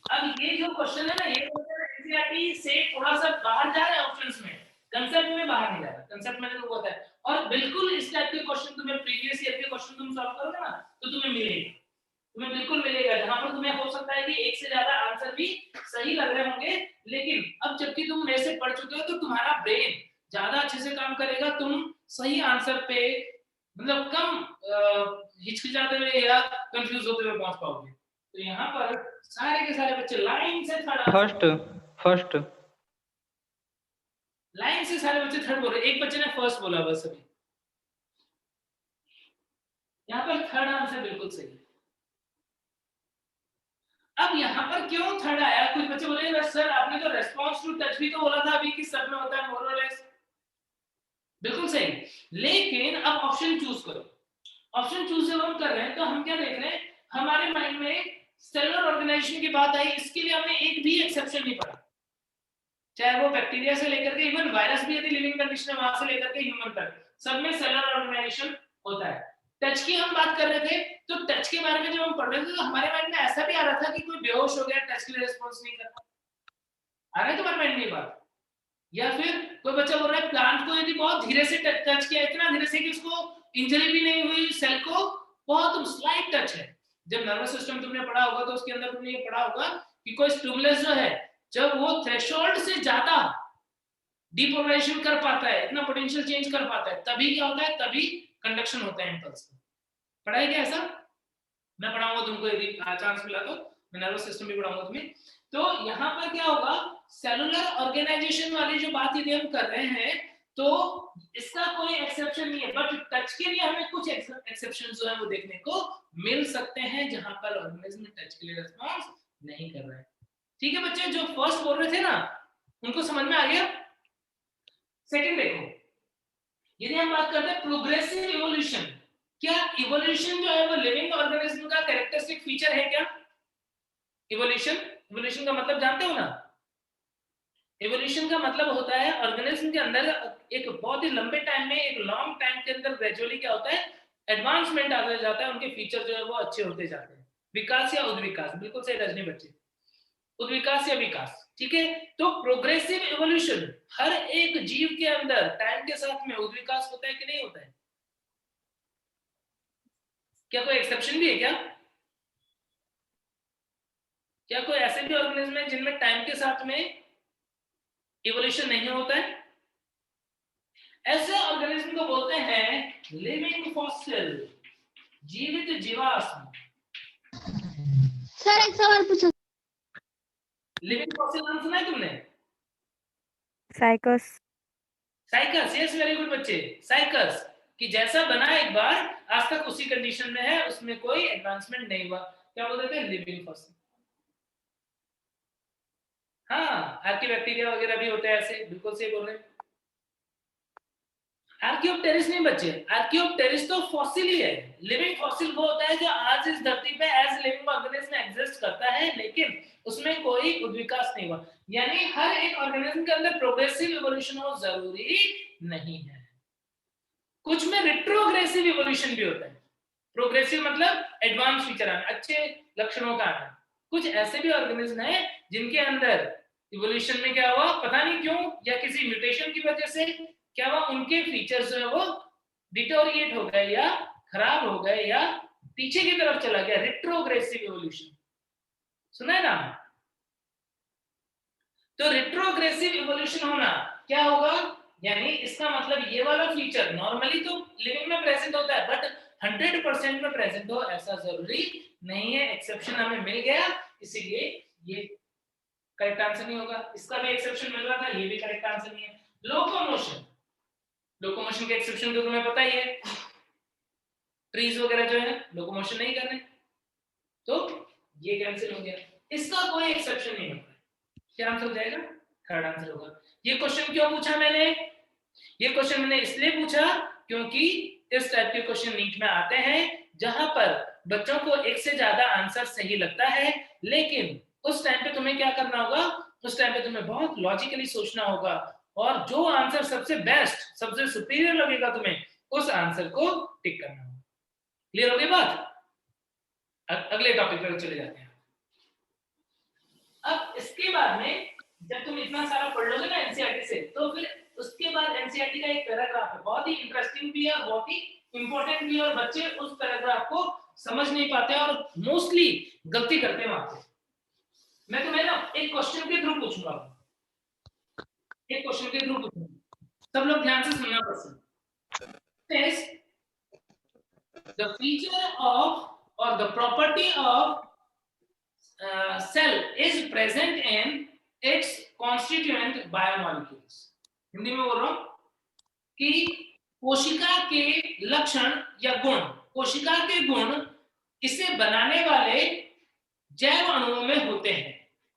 अब ये जो क्वेश्चन है ना, ये एनसीईआरटी से थोड़ा सा बाहर जा रहा है, ऑप्शंस में, कंसेप्ट में बाहर नहीं जा रहा। कंसेप्ट में तो होता है, और बिल्कुल इस टाइप के क्वेश्चन तुम्हें प्रीवियस ईयर के क्वेश्चन तुम सॉल्व करोगे ना तो तुम्हें मिलेगा, तुम्हें बिल्कुल मिलेगा, जहां पर तुम्हें हो सकता है कि एक से ज्यादा आंसर भी सही लग रहे होंगे, लेकिन अब जबकि तुम मेरे से पढ़ चुके हो तो तुम्हारा ब्रेन ज्यादा अच्छे से काम करेगा, तुम सही आंसर पे मतलब कम हिचकिचाते हुए या कंफ्यूज होते हुए पहुंच पाओगे। तो यहाँ पर सारे के सारे बच्चे लाइन से फर्स्ट लाइन से सारे बच्चे थर्ड बोल रहे, एक बच्चे ने फर्स्ट बोला बस अभी। यहाँ पर थर्ड आंसर बिल्कुल सही है। अब यहाँ पर क्यों थर्ड आया? कुछ बच्चे बोले सर आपने तो रेस्पॉन्स टू टच भी तो बोला था अभी कि सब में होता है मोर और लेस। बिल्कुल सही, लेकिन अब ऑप्शन चूज करो। ऑप्शन चूज जब हम कर रहे हैं तो हम क्या देख रहे हैं, हमारे माइंड में सेलुलर ऑर्गेनाइजेशन की बात आई, इसके लिए हमने एक भी एक्सेप्शन नहीं पढ़ा, चाहे वो बैक्टीरिया से लेकर के इवन वायरस भी यदि लिविंग कंडीशन है वहां से लेकर के ह्यूमन तक, सब में सेलुलर ऑर्गेनाइजेशन होता है। टच की हम बात कर रहे थे, तो टच के बारे में जब हम पढ़ रहे थे तो हमारे माइंड में ऐसा भी आ रहा था कि कोई बेहोश हो गया टच के लिए रिस्पॉन्स नहीं कर रहा, आ रहा है तुम्हारे माइंड में ये बात? या फिर कोई बच्चा बोल रहा है प्लांट को यदि बहुत धीरे से टच किया, इतना धीरे से कि उसको इंजरी भी नहीं हुई, सेल को बहुत स्लाइट टच है। जब नर्वस सिस्टम तुमने पढ़ा होगा तो उसके अंदर तुमने ये पढ़ा होगा कि कोई स्टिमुलस जो है जब वो थ्रेशोल्ड से ज्यादा डिपोलराइजेशन कर पाता है, इतना पोटेंशियल चेंज कर पाता है, तभी क्या होता है, तभी कंडक्शन होता है इम्पल्स का। पढ़ा है क्या ऐसा? मैं पढ़ाऊंगा तुमको यदि चांस मिला तो, मैं नर्वस सिस्टम भी पढ़ाऊंगा तुम्हें। तो यहाँ पर क्या होगा, सेलुलर ऑर्गेनाइजेशन वाली जो बात यदि हम कर रहे हैं तो इसका कोई एक्सेप्शन नहीं है, बट टच के लिए हमें कुछ एक्सेप्शन जो है वो देखने को मिल सकते हैं जहां पर ऑर्गेनिज्म टच के लिए रिस्पॉन्स नहीं कर रहा है। ठीक है बच्चे, जो फर्स्ट बोल रहे थे ना उनको समझ में आ गया? सेकंड देखो, यदि हम बात करते हैं प्रोग्रेसिव इवोल्यूशन, क्या इवोल्यूशन जो है वो लिविंग ऑर्गेनिज्म का कैरेक्टरिस्टिक फीचर है क्या? इवोल्यूशन का मतलब जानते हो ना? इवोल्यूशन का मतलब होता है ऑर्गेनिज्म के अंदर एक बहुत ही लंबे टाइम में, एक लॉन्ग टाइम के अंदर ग्रेजुअली क्या होता है, एडवांसमेंट आता जाता है, उनके फीचर जो है वो अच्छे होते जाते हैं। विकास या उद्विकास, बिल्कुल सही रजनी बच्चे, उद्विकास या विकास। ठीक है, तो प्रोग्रेसिव इवोल्यूशन, हर एक जीव के अंदर टाइम के साथ में उद्विकास होता है कि नहीं होता है? क्या कोई एक्सेप्शन भी है क्या? क्या कोई ऐसे भी ऑर्गेनिज्म है जिनमें टाइम के साथ में इवोल्यूशन नहीं होता है? ऐसे ऑर्गेनिज्म को बोलते हैं लिविंग फॉसिल, जीवित जीवाश्म। सर एक सवाल पूछो। लिविंग फॉसिल नाम सुना है तुमने? Cycas. Cycas, yes very good बच्चे, साइकस कि जैसा बना एक बार आज तक उसी कंडीशन में है, उसमें कोई एडवांसमेंट नहीं हुआ, क्या बोलते हैं? Living fossil. हाँ, आर्कियोबैक्टीरिया वगैरह भी होते हैं ऐसे, बिल्कुल सही बोल रहे हैं। आर्कियोप्टेरिस नहीं बच्चे, आर्कियोप्टेरिस तो फॉसिल ही है। लिविंग फॉसिल वो होता है जो आज इस धरती पे एज लिविंग ऑर्गेनिज्म एग्जिस्ट करता है, लेकिन उसमें कोई उद्विकास नहीं हुआ। यानी हर एक ऑर्गेनिज्म के अंदर प्रोग्रेसिव इवोल्यूशन हो जरूरी नहीं है, कुछ में रिट्रोग्रेसिव इवोल्यूशन भी होता है। प्रोग्रेसिव मतलब एडवांस फीचर आना, अच्छे लक्षणों का आना। कुछ ऐसे भी ऑर्गेनिज्म है जिनके अंदर इवोल्यूशन में क्या हुआ पता नहीं क्यों, या किसी म्यूटेशन की वजह से क्या हुआ, उनके फीचर्स जो है वो डिटोरिएट हो गए या खराब हो गए या पीछे की तरफ चला गया, रिट्रोग्रेसिव इवोल्यूशन। सुना है ना? तो रिट्रोग्रेसिव इवोल्यूशन होना क्या होगा, यानी इसका मतलब ये वाला फीचर नॉर्मली तो लिविंग में प्रेजेंट होता है, बट 100% में प्रेजेंट हो ऐसा जरूरी नहीं है। एक्सेप्शन हमें मिल गया, इसीलिए ये करेक्ट आंसर नहीं होगा। इसका भी एक्सेप्शन मिल रहा था, ये भी करेक्ट आंसर नहीं है। लोकोमोशन, लोकोमोशन के एक्सेप्शन तो तुम्हें पता ही है, ट्रीज वगैरह जो है लोकोमोशन नहीं कर रहे, तो ये कैंसिल हो गया, इसका कोई एक्सेप्शन नहीं होगा। क्या आंसर हो जाएगा? थर्ड आंसर होगा। ये क्वेश्चन क्यों पूछा मैंने? ये क्वेश्चन मैंने इसलिए पूछा क्योंकि इस टाइप के क्वेश्चन नीट में आते हैं जहां पर बच्चों को एक से ज्यादा आंसर सही लगता है, लेकिन उस टाइम पे तुम्हें क्या करना होगा, उस टाइम पे तुम्हें बहुत लॉजिकली सोचना होगा, और जो आंसर सबसे बेस्ट, सबसे सुपीरियर लगेगा तुम्हें, उस आंसर को टिक करना होगा। क्लियर हो गई बात? अगले टॉपिक पर चले जाते हैं। अब इसके बाद में जब तुम इतना सारा पढ़ लोगे ना एनसीईआरटी से, तो फिर उसके बाद एनसीईआरटी का एक पैराग्राफ है, बहुत ही इंटरेस्टिंग भी है और बहुत ही इंपॉर्टेंट भी है, और बच्चे उस पैराग्राफ को समझ नहीं पाते और मोस्टली गलती करते हैं वहां पे। मैं तुम्हें ना एक क्वेश्चन के थ्रू पूछूंगा, एक क्वेश्चन के थ्रू पूछूंगा, सब लोग ध्यान से सुनना पसंद। The feature of or the property of cell is present in its constituent biomolecules। Hindi में बोल रहा हूं कि कोशिका के लक्षण या गुण, कोशिका के गुण इसे बनाने वाले जैव अणुओं में होते हैं।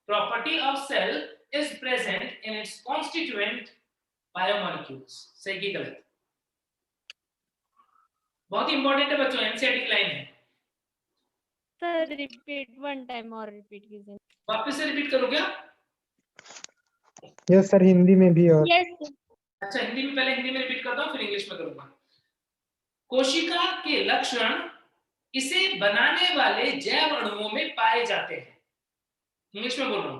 Property of cell is present in its constituent biomolecules. सही की गलत? बहुत इंपॉर्टेंट है बच्चों, एनसीईआरटी की लाइन है। सर रिपीट वन टाइम और रिपीट कीजिए। वापस से रिपीट करो क्या? यस सर, हिंदी में भी और यस अच्छा, हिंदी में, पहले हिंदी में रिपीट करता हूं, फिर इंग्लिश में करूंगा। कोशिका के लक्षण इसे बनाने वाले जैव अणुओं में पाए जाते हैं। इंग्लिश में बोल रहा हूं,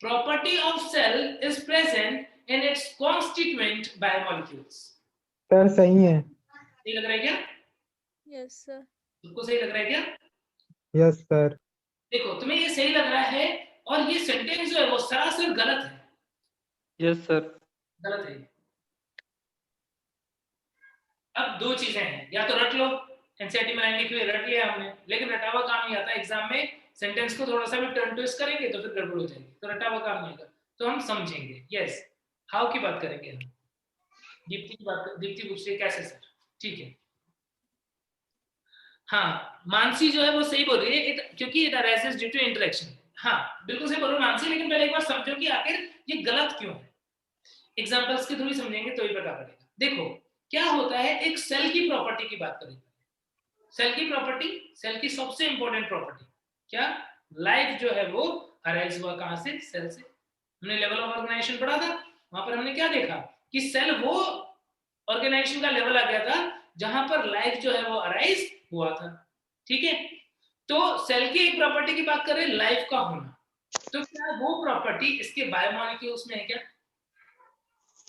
property of cell is present in its constituent biomolecules. Sir सही है। सही लग रहा है क्या? Yes sir. तुमको सही लग रहा है क्या? Yes sir. देखो तुम्हें ये सही लग रहा है, और ये सेंटेंस जो है वो सरासर गलत है। Yes sir. गलत है। अब दो चीजें हैं, या तो रट लो, एनसीईआरटी में लाइन लिखी हुई रट लिया हमने, लेकिन रटा हुआ काम नहीं आता। एग्जाम में सेंटेंस को थोड़ा सा भी टर्न ट्विस्ट करेंगे तो फिर गड़बड़ हो जाएगी, तो रटा हुआ काम नहीं आएगा, तो हम समझेंगे। यस, हाउ की बात करेंगे हम। दीप्ति की बात, दीप्ति पूछ रही है कैसे सर? ठीक है, हाँ मानसी जो है वो सही बोल रही है, क्योंकि it arises due to interaction. हाँ बिल्कुल सही बोल रहे हो मानसी, लेकिन पहले एक बार समझो कि आखिर ये गलत क्यों है। एग्जांपल्स के थ्रू ही समझेंगे तो ही पता पड़ेगा। देखो क्या होता है, एक सेल की प्रॉपर्टी की बात करेंगे। सेल की प्रॉपर्टी, सेल की सबसे इंपॉर्टेंट प्रॉपर्टी क्या? लाइफ जो है वो अराइज हुआ कहां से? सेल से। हमने लेवल ऑफ ऑर्गेनाइजेशन पढ़ा था, वहां पर हमने क्या देखा कि सेल वो ऑर्गेनाइजेशन का लेवल आ गया था जहां पर लाइफ जो है वो अराइज हुआ था। ठीक है, तो सेल की एक प्रॉपर्टी की बात करें, लाइफ का होना, तो क्या वो प्रॉपर्टी इसके बायोमोलिक्यूल्स में है क्या?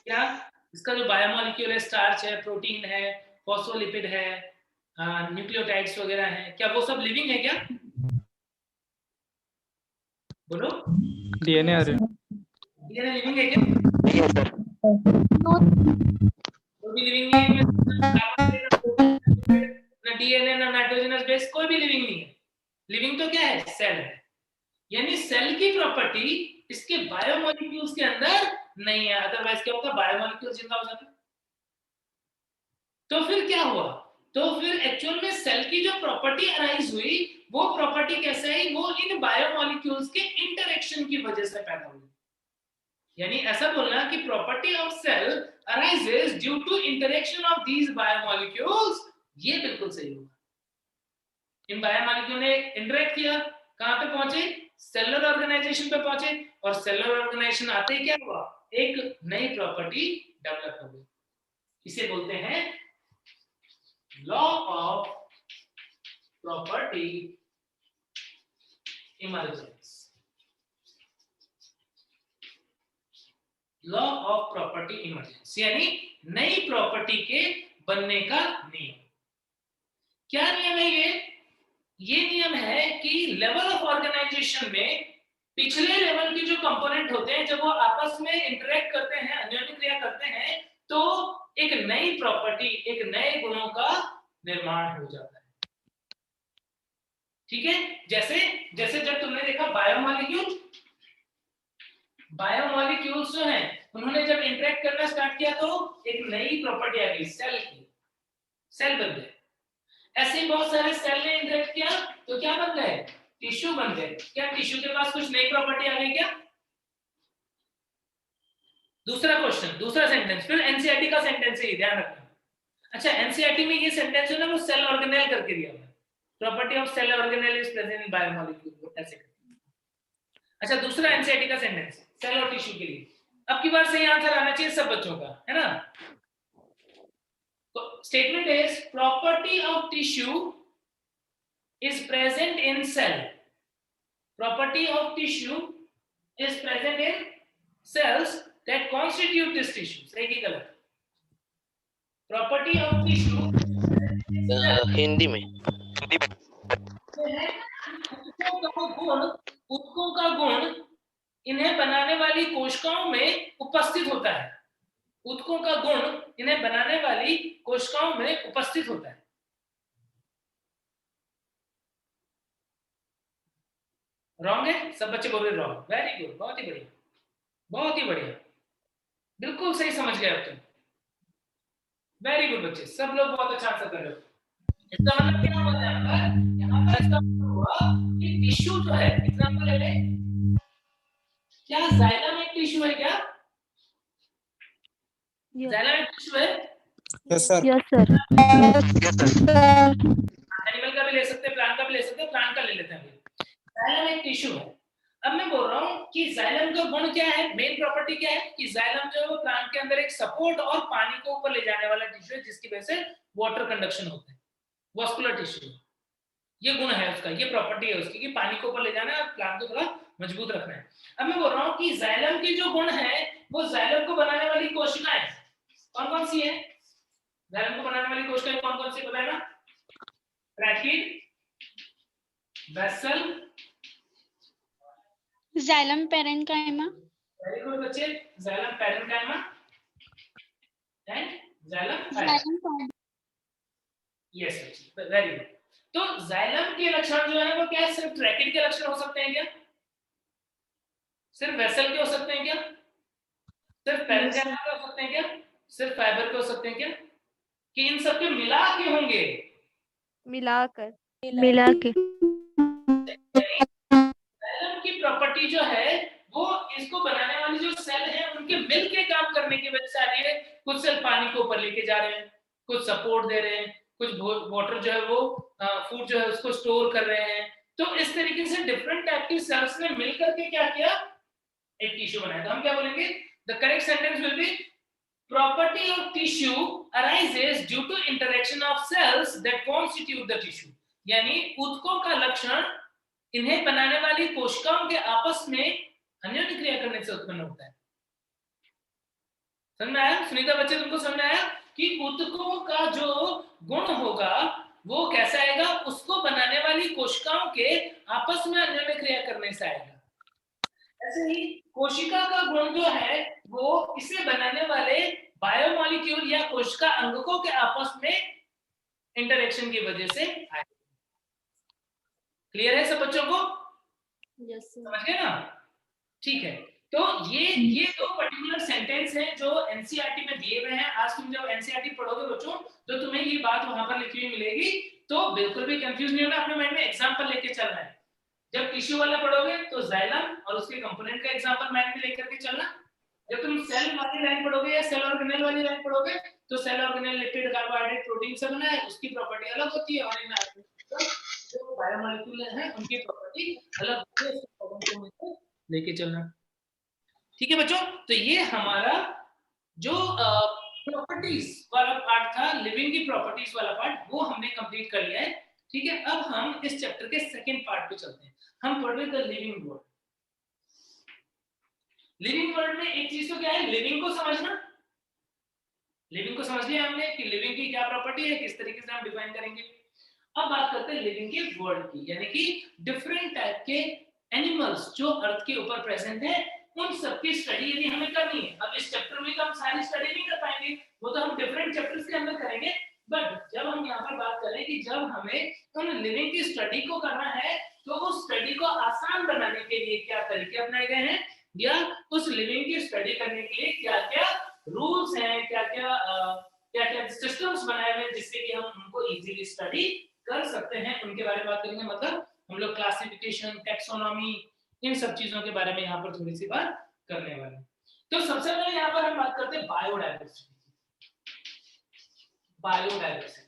क्या इसका जो बायोमोलिक्यूल है, स्टार्च है, प्रोटीन है, फॉस्फोलिपिड है, न्यूक्लियोटाइड्स वगैरह हैं, क्या वो सब लिविंग है क्या? बोलो। डीएनए डीएनए लिविंग है क्या? कोई भी लिविंग नहीं है, ना डीएनए ना नाइट्रोजनस बेस, कोई भी लिविंग नहीं है। लिविंग तो क्या है? सेल है। यानी सेल की प्रॉपर्टी इसके बायोमोलिक्यूल्स के अंदर नहीं है, अदरवाइज क्या होगा? बायोमोलिक्यूल जिंदा हो जाता। तो फिर क्या हुआ? तो फिर एक्चुअल में सेल की जो प्रॉपर्टी अराइज हुई, वो प्रॉपर्टी कैसे आई? वो इन बायोमोलिक्यूल्स के इंटरेक्शन की वजह से पैदा हुई। यानी ऐसा बोलना कि property of cell arises due to interaction of these biomolecules, ये बिल्कुल सही होगा। इन बायोमोलिक्यूल ने इंटरेक्ट किया, कहां पे पहुंचे? सेलुलर ऑर्गेनाइजेशन पे पहुंचे, और सेलुलर ऑर्गेनाइजेशन आते ही क्या हुआ? एक नई प्रॉपर्टी डेवलप हो गई। इसे बोलते हैं law of property emergence. Law of property emergence यानी नई प्रॉपर्टी के बनने का नियम। क्या नियम है ये नियम है कि लेवल ऑफ ऑर्गेनाइजेशन में पिछले लेवल के जो कंपोनेंट होते हैं, जब वो आपस में इंटरेक्ट करते हैं, अन्योन्य क्रिया करते हैं, तो एक नई प्रॉपर्टी, एक नए गुणों का निर्माण हो जाता है। ठीक है, जैसे जैसे जब तुमने देखा बायोमोलिक्यूल्स जो हैं, उन्होंने जब इंटरेक्ट करना स्टार्ट किया तो एक नई प्रॉपर्टी आ गई, सेल की। सेल बन गए। ऐसे ही बहुत सारे सेल ने इंटरेक्ट किया तो क्या बन गए? टिश्यू बन गए। क्या टिश्यू के पास कुछ नई प्रॉपर्टी आ गई क्या? दूसरा क्वेश्चन, दूसरा सेंटेंस, फिर एनसीईआरटी का सेंटेंस है, ध्यान रखना। अच्छा, एनसीईआरटी में ये सेंटेंस है ना, वो सेल ऑर्गेनेल करके दिया हुआ है। Property of cell organelle is present in biomolecule, ऐसे करते हैं। अच्छा, दूसरा एनसीईआरटी का सेंटेंस सेल और टिश्यू के लिए, अब की बार सही आंसर आना चाहिए सब बच्चों का, है ना। तो statement is property of tissue is present in cell, property of tissue is present in cells that constitute this tissue, सही की गलत? प्रॉपर्टी ऑफ टिश्यू हिंदी में ऊतकों का गुण इन्हें बनाने वाली कोशिकाओं में उपस्थित होता है, ऊतकों का गुण इन्हें बनाने वाली कोशिकाओं में उपस्थित होता है। रॉन्ग है, सब बच्चे बोल रहे रॉन्ग, वेरी गुड, बहुत ही बढ़िया, बहुत ही बढ़िया, बिल्कुल सही समझ गए अब तुम, वेरी गुड बच्चे, सब लोग बहुत अच्छा आंसर कर रहे हो। इसका मतलब क्या हुआ यहाँ पर इसका मतलब हुआ कि टिश्यू जो है, एग्जांपल ले लें, क्या जाइलम एक टिश्यू है क्या? जाइलम एक टिश्यू है? Yes sir. Yes sir. Animal का भी ले सकते हैं, प्लांट का भी ले सकते हैं, प्लांट का ले लेते हैं। जाइलम एक टिश्यू है। अब मैं बोल रहा हूँ कि जाइलम का गुण क्या है, मेन प्रॉपर्टी क्या है कि जाइलम जो है वो प्लांट के अंदर एक सपोर्ट और पानी को ऊपर ले जाने वाला टिश्यू है, जिसकी वजह से वाटर कंडक्शन होता है, वास्कुलर टिश्यू, ये गुण है उसका, ये प्रॉपर्टी है उसकी कि पानी को ऊपर ले जाना है और प्लांट को थोड़ा मजबूत रखना है। अब मैं बोल रहा हूँ कि जाइलम की जो गुण है वो जाइलम को बनाने वाली कोशिकाएं कौन कौन सी है? जाइलम को बनाने वाली कोशिकाएं कौन कौन सी बताएगा? Tracheid, vessel, xylem parenchyma. Very good बच्चे, xylem parenchyma and xylem xylem yes बच्चे, वेरी गुड। तो जाइलम के लक्षण जो है वो क्या है? सिर्फ ट्रैकिड के लक्षण हो सकते हैं क्या? सिर्फ वेसल के हो सकते हैं क्या? सिर्फ पेरेन्काइमा के हो सकते हैं क्या? सिर्फ फाइबर के हो सकते हैं क्या? कि इन सब के मिला के होंगे? मिलाकर जाइलम की प्रॉपर्टी जो है वो इसको बनाने वाली जो सेल है उनके मिल के काम करने की वजह से आ रही है। कुछ सेल पानी को ऊपर लेके जा रहे हैं, कुछ सपोर्ट दे रहे हैं, कुछ वाटर जो है वो फूड जो है उसको स्टोर कर रहे हैं। तो इस तरीके से डिफरेंट टाइप की सेल्स ने मिलकर के क्या किया? एक टिश्यू बनाया। तो हम क्या बोलेंगे? The correct sentence will be property of tissue arises due to interaction of cells that constitute the tissue, यानी ऊतकों का लक्षण इन्हें बनाने वाली कोशिकाओं के आपस में अन्योन्य क्रिया करने से उत्पन्न होता है। समझ में आया सुनीता बच्चे? तुमको समझ में आया कि ऊतकों का जो गुण होगा वो कैसा आएगा? उसको बनाने वाली कोशिकाओं के आपस में अन्योन्य क्रिया करने से आएगा। ऐसे ही कोशिका का गुण जो है वो इसे बनाने वाले बायोमोलिक्यूल या कोशिका अंगकों के आपस में इंटरेक्शन की वजह से आएगा। क्लियर है सब बच्चों को? यस समझ गए ना? ठीक है, तो ये दो पर्टिकुलर सेंटेंस हैं जो एनसीईआरटी में दिए हुए हैं। आज तुम जब एनसीईआरटी पढ़ोगे बच्चों तो तुम्हें ये बात वहां पर लिखी हुई मिलेगी, तो बिल्कुल भी कंफ्यूज नहीं होना, अपने माइंड में एग्जांपल लेके चलना है। जब टिश्यू वाला पढ़ोगे तो जाइलम और उसके कंपोनेंट का एग्जांपल माइंड में लेकर के चलना। जब तुम सेल वाली लाइन पढ़ोगे या सेल ऑर्गेनेल वाली लाइन पढ़ोगे तो cell organelle lipid, carbohydrate, protein से बना है, उसकी प्रॉपर्टी अलग होती है, और इन जो बायोमोलिक्यूल हैं उनकी प्रॉपर्टी अलग होती है, उसको लेके चलना। ठीक है बच्चों, तो ये हमारा जो प्रॉपर्टीज वाला पार्ट था, लिविंग की प्रॉपर्टीज वाला पार्ट, वो हमने कंप्लीट कर लिया है। ठीक है, अब हम इस चैप्टर के सेकंड पार्ट पे चलते हैं। हम पढ़ रहे थे लिविंग वर्ल्ड। लिविंग वर्ल्ड में एक चीज तो क्या है, लिविंग को समझना। लिविंग को समझ लिया हमने कि लिविंग की क्या प्रॉपर्टी है, किस तरीके से हम डिफाइन करेंगे। अब बात करते हैं लिविंग के वर्ल्ड की, यानी कि डिफरेंट टाइप के एनिमल्स जो अर्थ के ऊपर प्रेजेंट है, उन सबकी स्टडी यदि हमें करनी है। अब इस चैप्टर में तो हम सारी स्टडी नहीं कर पाएंगे, वो तो हम डिफरेंट चैप्टर्स के अंदर करेंगे। बट जब हम यहाँ पर बात करें कि जब हमें उन लिविंग की स्टडी को करना है तो उस स्टडी को आसान बनाने के लिए क्या तरीके अपनाए गए हैं, या उस लिविंग की स्टडी करने के लिए क्या क्या रूल्स हैं, क्या क्या सिस्टम्स बनाए हुए हैं जिससे कि हम उनको इजीली स्टडी कर सकते हैं, उनके बारे में बात करेंगे। मतलब हम लोग क्लासिफिकेशन, टैक्सोनॉमी, इन सब चीजों के बारे में यहाँ पर थोड़ी सी बात करने वाले हैं। तो सबसे पहले यहाँ पर हम बात करते हैं बायोडायवर्सिटी। बायोडायवर्सिटी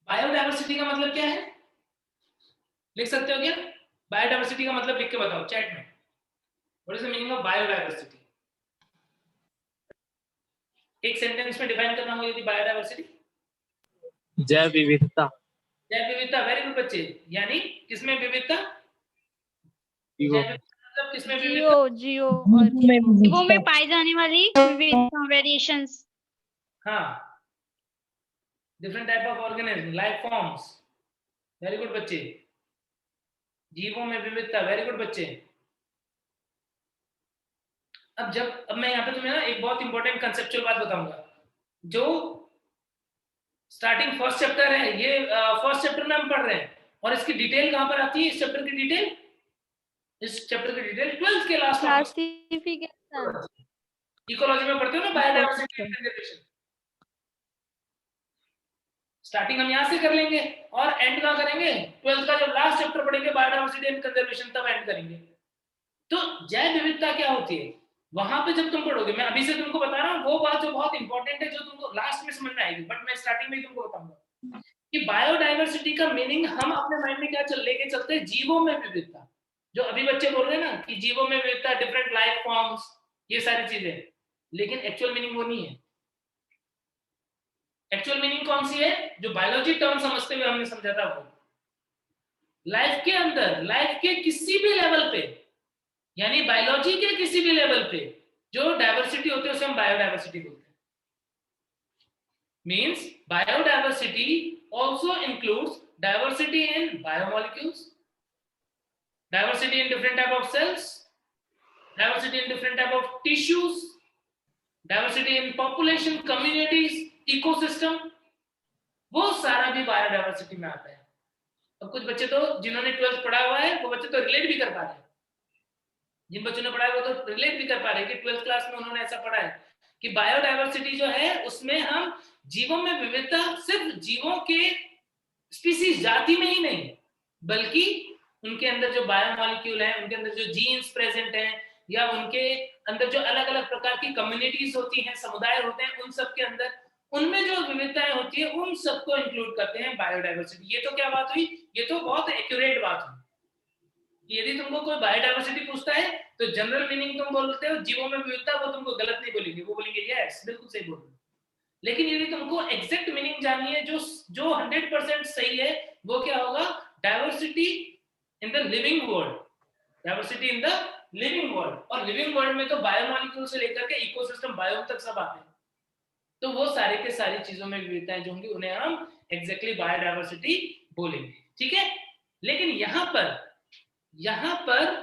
बायोडायवर्सिटी का मतलब क्या है, लिख सकते हो क्या? बायोडायवर्सिटी का मतलब लिख के बताओ चैट में। What is the meaning of biodiversity? एक सेंटेंस में डिफाइन करना हो यदि बायोडायवर्सिटी। जैव विविधता। जैव विविधता, वेरी गुड बच्चे। यानी किसमें विविधता? जीवो। जैव विविधता मतलब किसमें विविधता? जियो जियो और जीवो जीवों में पाई जाने वाली विविधता, वेरिएशंस। हाँ, different type of organism, life forms. Very good बच्चे। जीवों में विविधता, वेरी गुड बच्चे। अब मैं यहाँ पे तुम्हें ना एक बहुत इंपॉर्टेंट कंसेप्चुअल बात बताऊंगा। जो स्टार्टिंग फर्स्ट चैप्टर है, ये फर्स्ट चैप्टर में हम पढ़ रहे हैं, और इसकी डिटेल कहाँ पर आती है? इस चैप्टर की डिटेल, इस चैप्टर की डिटेल 12th के लास्ट क्लासिफिकेशन। इकोलॉजी में पढ़ते हो ना, बायोडायवर्सिटी एंड कंजर्वेशन। स्टार्टिंग हम यहाँ से कर लेंगे और एंड कहाँ करेंगे? 12th का जब लास्ट चैप्टर पढ़ेंगे बायोडायवर्सिटी एंड कंजर्वेशन, तब एंड करेंगे। तो जैव विविधता क्या होती है वहां पे जब तुम पढ़ोगे, मैं अभी से तुमको बता रहा हूँ वो बात जो बहुत इंपॉर्टेंट है, जो तुमको लास्ट में समझ में आएगी, बट मैं स्टार्टिंग में ही तुमको बताऊंगा कि बायोडायवर्सिटी का मीनिंग हम अपने माइंड में क्या लेके चलते हैं? जीवों में विविधता। जो अभी बच्चे बोल रहे हैं ना कि जीवों में विविधता, डिफरेंट लाइफ फॉर्म्स, ये सारी चीजें, लेकिन एक्चुअल मीनिंग वो नहीं है। एक्चुअल मीनिंग कौन सी है? जो बायोलॉजी टर्म समझते हुए हमने समझा था वो लाइफ के अंदर, लाइफ के किसी भी लेवल पे, यानी बायोलॉजी के किसी भी लेवल पे जो डायवर्सिटी होती है उसे हम बायोडायवर्सिटी बोलते हैं। Means biodiversity also includes diversity in biomolecules, diversity in different type of cells, diversity in different type of tissues, diversity in population, communities, ecosystem, वो सारा भी बायोडायवर्सिटी में आता है। अब कुछ बच्चे तो जिन्होंने 12th पढ़ा हुआ है वो बच्चे तो रिलेट भी कर पा रहे हैं, जिन बच्चों ने पढ़ा है वो तो रिलेट भी कर पा रहे हैं कि 12th क्लास में उन्होंने ऐसा पढ़ा है कि बायोडायवर्सिटी जो है उसमें हम जीवों में विविधता सिर्फ जीवों के स्पीसीज, जाति में ही नहीं, बल्कि उनके अंदर जो बायोमॉलिक्यूल है, उनके अंदर जो जीन्स प्रेजेंट हैं, या उनके अंदर जो अलग अलग प्रकार की कम्युनिटीज होती हैं, समुदाय होते हैं, उन सब के अंदर उनमें जो विविधताएं होती है उन सबको इंक्लूड करते हैं बायोडायवर्सिटी। ये तो क्या बात हुई? ये तो बहुत एक्यूरेट बात हुई। यदि तुमको कोई बायोडायवर्सिटी पूछता है तो जनरल मीनिंग तुम बोलते हो जीवों में विविधता, वो तुमको गलत नहीं बोलेंगे, वो बोलेंगे यस बिल्कुल सही बोल रहे हो। लेकिन यदि तुमको एग्जैक्ट मीनिंग जाननी है जो 100% सही है, वो क्या होगा? Diversity in the living world, diversity in the living world. और लिविंग वर्ल्ड में तो बायोमॉलिक्यूल से लेकर के इकोसिस्टम, बायोम तक सब आते हैं। तो वो सारे के सारी चीजों में विविधताएं जो होंगी उन्हें हम एग्जैक्टली बायोडायवर्सिटी बोलेंगे, ठीक है? लेकिन यहाँ पर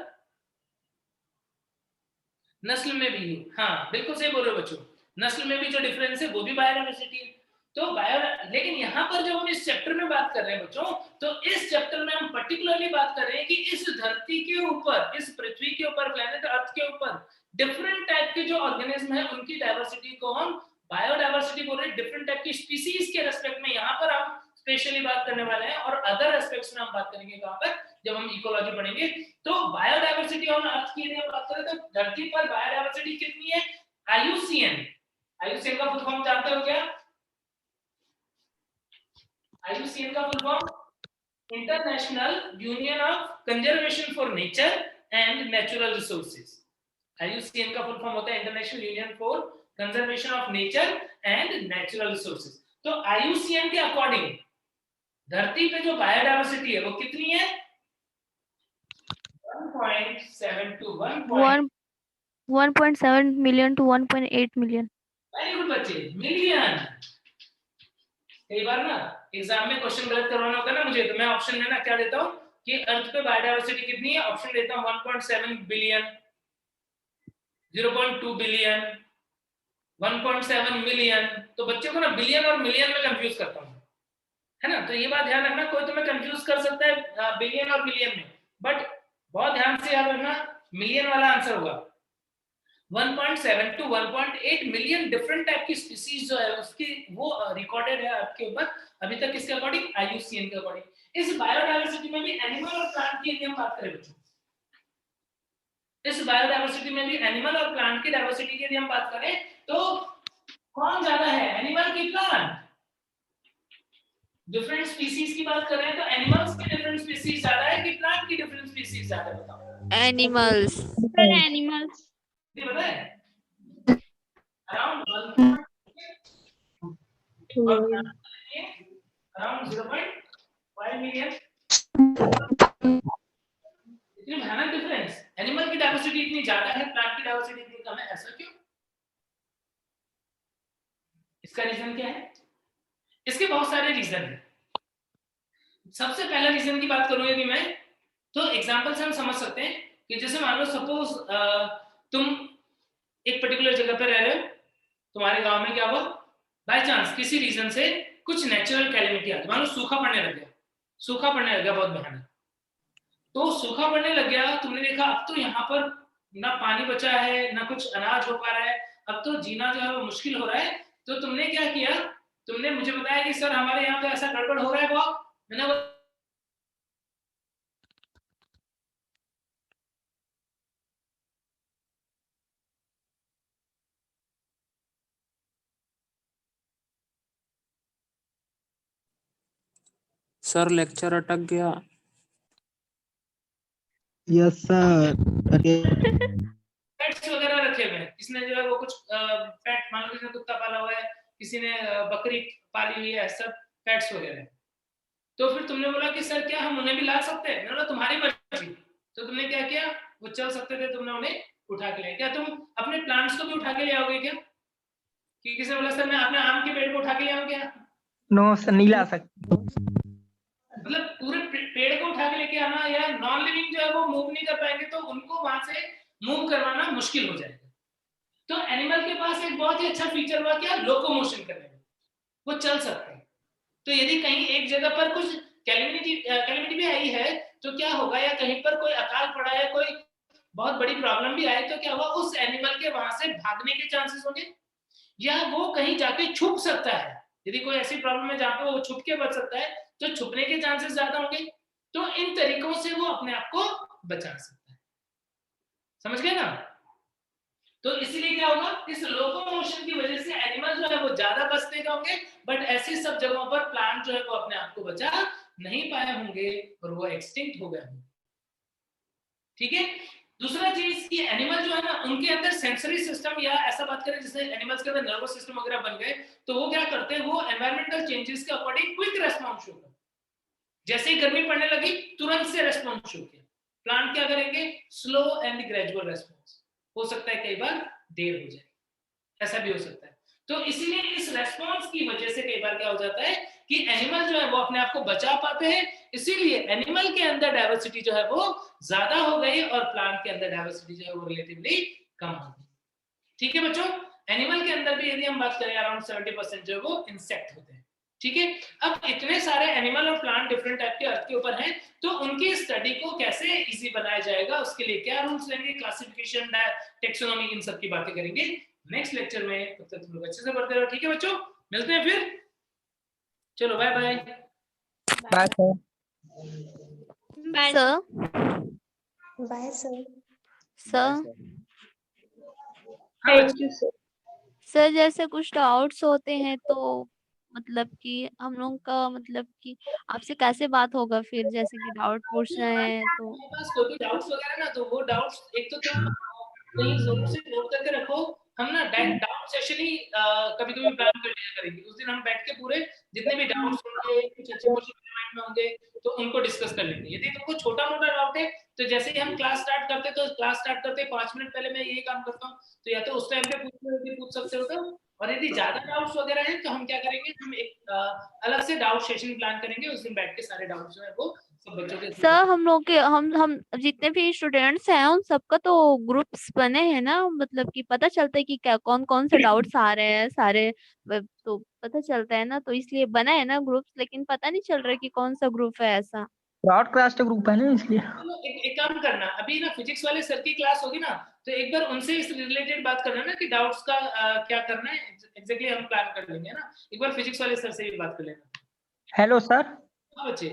नस्ल में भी, हाँ बिल्कुल सही बोल रहे हो बच्चों, नस्ल में भी जो डिफरेंस है वो भी बायोडायवर्सिटी है। तो लेकिन यहाँ पर जब हम इस चैप्टर में बात कर रहे हैं बच्चों, तो इस चैप्टर में हम पर्टिकुलरली बात कर रहे हैं कि इस धरती के ऊपर, इस पृथ्वी के ऊपर, प्लेनेट अर्थ के ऊपर डिफरेंट टाइप के जो ऑर्गेनिज्म है उनकी डायवर्सिटी को हम बायोडायवर्सिटी बोल रहे हैं। डिफरेंट टाइप की स्पीसीज के रेस्पेक्ट में यहाँ पर हम स्पेशली बात करने वाले हैं, और अदर एस्पेक्ट्स में हम बात करेंगे कहाँ पर? जब हम इकोलॉजी पढ़ेंगे। तो बायोडायवर्सिटी ऑन अर्थ की यदि हम बात करें तो धरती पर बायोडायवर्सिटी कितनी है? IUCN, IUCN का फुल फॉर्म जानते हो क्या? IUCN का full form international union of conservation for nature and natural resources. IUCN का फुल फॉर्म होता है international union for conservation of nature and natural resources. तो IUCN के अकॉर्डिंग धरती पे जो बायोडायवर्सिटी है वो कितनी है? 1.7 to 1.7 million to 1.8 million। Very good बच्चे, मिलियन। कई बार ना एग्जाम में क्वेश्चन गलत करवाना होता है ना मुझे, तो मैं ऑप्शन में ना क्या देता हूँ कि अर्थ पे बायोडायवर्सिटी कितनी है, ऑप्शन देता हूँ 1.7 बिलियन, 0.2 बिलियन, 1.7 मिलियन। तो बच्चों को ना बिलियन और मिलियन में कंफ्यूज करता हूँ, है ना? तो ये बात ध्यान रखना, कोई तुम्हें कंफ्यूज कर सकता है बिलियन और मिलियन में, बट बहुत ध्यान से याद रखना मिलियन वाला आंसर होगा। 1.7 to 1.8 मिलियन डिफरेंट टाइप की स्पीसीज जो है उसकी वो रिकॉर्डेड है आपके ऊपर अभी तक, किसके अकॉर्डिंग? IUCN के अकॉर्डिंग। इस बायोडायवर्सिटी में भी एनिमल और प्लांट की यदि हम बात करें बच्चों, इस बायोडायवर्सिटी में भी एनिमल और प्लांट की डायवर्सिटी की यदि हम बात करें तो कौन ज्यादा है, एनिमल की प्लांट? डिफरेंट स्पीसीज की बात कर रहे हैं तो एनिमल्स की डिफरेंट स्पीसीज ज्यादा है कि प्लांट की डिफरेंट स्पीसीज ज्यादा है, बताओ। एनिमल्स। Sir, animals. ये पता है अराउंड 1 और अराउंड 0.5 मिलियन। इतनी भयानक डिफरेंस। एनिमल की डाइवर्सिटी इतनी ज्यादा है, प्लांट की डाइवर्सिटी इतनी कम है, ऐसा क्यों? इसका रीजन क्या है? इसके बहुत सारे रीजन हैं। सबसे पहला रीजन की बात करूं यदि मैं, तो एग्जांपल से हम समझ सकते हैं कि जैसे मान लो सपोज तुम एक पर्टिकुलर जगह पर रह रहे हो, तुम्हारे गांव में क्या हुआ, बाय चांस किसी रीजन से कुछ नेचुरल कैलेमिटी आ गई, मान लो सूखा पड़ने लग गया, सूखा पड़ने लग गया बहुत भयानक। तो सूखा पड़ने लग गया, तुमने देखा अब तो यहाँ पर ना पानी बचा है ना कुछ अनाज हो पा रहा है, अब तो जीना जो है वो मुश्किल हो रहा है। तो तुमने क्या किया, तुमने मुझे बताया कि सर हमारे यहाँ तो ऐसा गड़बड़ हो रहा है बहुत, मैंने सर लेक्चर अटक गया। Yes sir. पेट्स वगैरह रखे हुए हैं, किसने जो है वो कुछ पेट, मान लो किसी ने कुत्ता पाला हुआ है, किसी ने बकरी पाली हुई है, सब पेट्स वगैरह। तो फिर तुमने बोला कि सर क्या हम उन्हें भी ला सकते हैं? मैंने बोला तुम्हारी मर्जी। तो तुमने क्या किया, वो चल सकते थे, तुमने उन्हें उठा के लिया। क्या तुम अपने प्लांट्स को भी उठा के ले आओगे क्या? कि किसी ने बोला सर मैं अपने आम के पेड़ को उठा के ले आऊं क्या? नो सर, नहीं ला सकते। मतलब पूरे पेड़ को उठा के लेके आना, या नॉन लिविंग जो है वो मूव नहीं कर पाएंगे तो उनको वहां से मूव करवाना मुश्किल हो जाएगा। तो एनिमल के पास एक बहुत ही अच्छा फीचर हुआ क्या, लोकोमोशन करने में, वो चल सकते हैं। तो यदि कहीं एक जगह पर कुछ कैलेमिटी भी आई है तो क्या होगा, या कहीं पर कोई अकाल पड़ा है, कोई बहुत बड़ी प्रॉब्लम भी आए, तो क्या हुआ, उस एनिमल के वहां से भागने के चांसेस होंगे, या वो कहीं जाके छुप सकता है। यदि कोई ऐसी प्रॉब्लम है जहां पे वो छुप के बच सकता है तो छुपने के चांसेस ज्यादा होंगे। तो इन तरीकों से वो अपने आप को बचा सकता है। समझ गए ना? तो इसीलिए क्या होगा, इस लोकोमोशन की वजह से एनिमल जो है वो ज्यादा बचते होंगे, बट ऐसी सब जगहों पर प्लांट जो है वो अपने आप को बचा नहीं पाए होंगे और वो एक्सटिंक्ट हो गए होंगे। ठीक है। दूसरा चीज कि एनिमल जो है ना, उनके अंदर सेंसरी सिस्टम, या ऐसा बात करें जैसे एनिमल्स के अंदर नर्वस सिस्टम वगैरह बन गए, तो वो क्या करते हैं, वो एनवायरमेंटल चेंजेस के अकॉर्डिंग क्विक रेस्पॉन्स शो करते हैं। जैसे ही गर्मी पड़ने लगी तुरंत से रेस्पॉन्स शो किया। प्लांट क्या करेंगे, स्लो एंड ग्रेजुअल रेस्पॉन्स। हो सकता है कई बार देर हो जाए, ऐसा भी हो सकता है। तो इसीलिए इस रेस्पॉन्स की वजह से कई बार क्या हो जाता है कि एनिमल जो है वो अपने आप को बचा पाते हैं। इसीलिए एनिमल के अंदर डाइवर्सिटी जो है वो ज्यादा हो गई और प्लांट के अंदर डाइवर्सिटी जो है वो रिलेटिवली कम हो गई। ठीक है बच्चों, एनिमल के अंदर भी यदि हम बात करें अराउंड 70% जो है वो इंसेक्ट होते हैं। ठीक है। अब इतने सारे एनिमल और प्लांट डिफरेंट टाइप के अर्थ के ऊपर हैं, तो उनकी स्टडी को कैसे इजी बनाया जाएगा, उसके लिए क्या रूल्स लेंगे, क्लासिफिकेशन, टेक्सोनॉमी, इन सब की बातें करेंगे नेक्स्ट लेक्चर में। तब तक तुम लोग अच्छे से पढ़ते रहो। ठीक है बच्चों, मिलते हैं फिर। चलो bye bye. Bye sir. Bye. Sir bye sir. Sir thank you sir जैसे कुछ डाउट्स होते हैं तो मतलब कि हम लोग का मतलब कि आपसे कैसे बात होगा फिर, जैसे कि डाउट पूछ रहे हैं तो। पास कोई भी डाउट्स वगैरह ना, तो वो डाउट्स एक तो तुम कहीं जरूर से नोट करके रखो। हम ना डाउट सेशन ही कभी कभी प्लान कर लिया करेंगे। उस दिन हम बैठ के पूरे जितने भी डाउट्स होंगे, कुछ अच्छे क्वेश्चन माइंड में होंगे, तो उनको डिस्कस कर लेंगे। यदि तुमको छोटा मोटा डाउट है तो जैसे ही हम क्लास स्टार्ट करते, तो क्लास स्टार्ट करते 5 मिनट पहले मैं यही काम करता हूँ, तो या तो उस टाइम पे पूछ सकते हो तो। और यदि ज्यादा डाउट्स वगैरह हैं तो हम क्या करेंगे, हम एक अलग से डाउट सेशन प्लान करेंगे। उस दिन बैठ के सारे डाउट्स जो है वो सब बच्चों के सर हम लोग के हम जितने भी स्टूडेंट्स हैं उन सबका तो ग्रुप्स बने हैं ना, मतलब कि पता चलता है कि क्या कौन कौन से डाउट्स आ रहे हैं सारे, तो पता चलता है ना, तो इसलिए बना है ना ग्रुप्स, लेकिन पता नहीं चल रहा है कि कौन सा ग्रुप है ऐसा। ब्रॉडकास्ट ग्रुप है ना, इसलिए। एक काम करना, अभी ना फिजिक्स वाले सर की क्लास होगी ना, तो एक बार उनसे इस रिलेटेड बात करना ना कि डाउट्स का क्या करना है एग्जैक्टली, हम प्लान कर लेंगे ना। एक बार फिजिक्स वाले सर से भी बात कर लेना। Hello sir. हाँ बच्चे,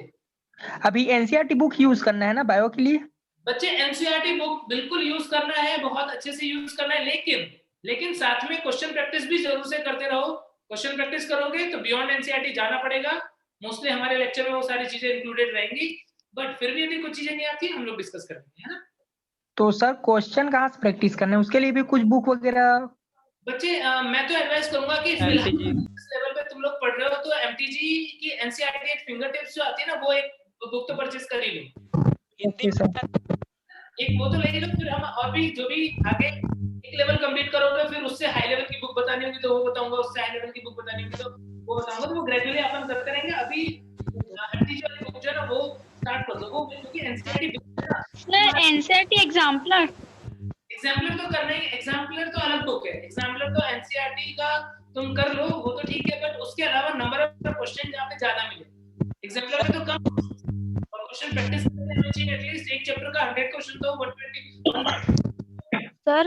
अभी एनसीईआरटी बुक यूज करना है ना बायो के लिए? बच्चे एनसीईआरटी बुक बिल्कुल यूज करना है, बहुत अच्छे से यूज करना है, लेकिन साथ में क्वेश्चन प्रैक्टिस भी जरूर से करते रहो। क्वेश्चन प्रैक्टिस करोगे तो बियॉन्ड एनसीईआरटी जाना पड़ेगा, मोस्टली हमारे लेक्चर में वो सारी चीजें इंक्लूडेड रहेंगी, बट फिर भी यदि कुछ चीजें नहीं आती हम लोग डिस्कस करेंगे, है ना। तो सर क्वेश्चन कहाँ से प्रैक्टिस करना है, उसके लिए भी कुछ बुक वगैरह? बच्चे मैं तो एडवाइस करूंगा कि फिलहाल MTG इस लेवल पे तुम लोग पढ़ रहे हो तो एमटीजी की एनसीईआरटी एक फिंगर टिप्स जो आती है ना, वो एक बुक तो परचेज कर ही लो। Okay sir. एक वो तो ले ही लो, फिर हम और भी जो भी आगे एक लेवल कंप्लीट करोगे फिर उससे हाई लेवल की बुक बतानी होगी तो वो बताऊंगा, उससे हाई लेवल की बुक बतानी होगी तो वो बताऊंगा, तो वो ग्रेजुअली अपन करते रहेंगे। अभी एमटीजी वाली बुक जो है ना वो स्टार्ट कर दो, क्योंकि एनसीईआरटी बुक है ना। सर एनसीईआरटी एग्जाम्पलर एग्जाम्पलर तो करना ही, एग्जाम्पलर तो अलग बुक है, एग्जाम्पलर तो एनसीईआरटी का तुम कर लो वो तो ठीक है, बट उसके अलावा नंबर ऑफ क्वेश्चन जहाँ पे ज्यादा मिले, एग्जाम्पलर में तो कम और क्वेश्चन प्रैक्टिस करने में चाहिए। एटलीस्ट एक चैप्टर का 100 क्वेश्चन तो 120 सर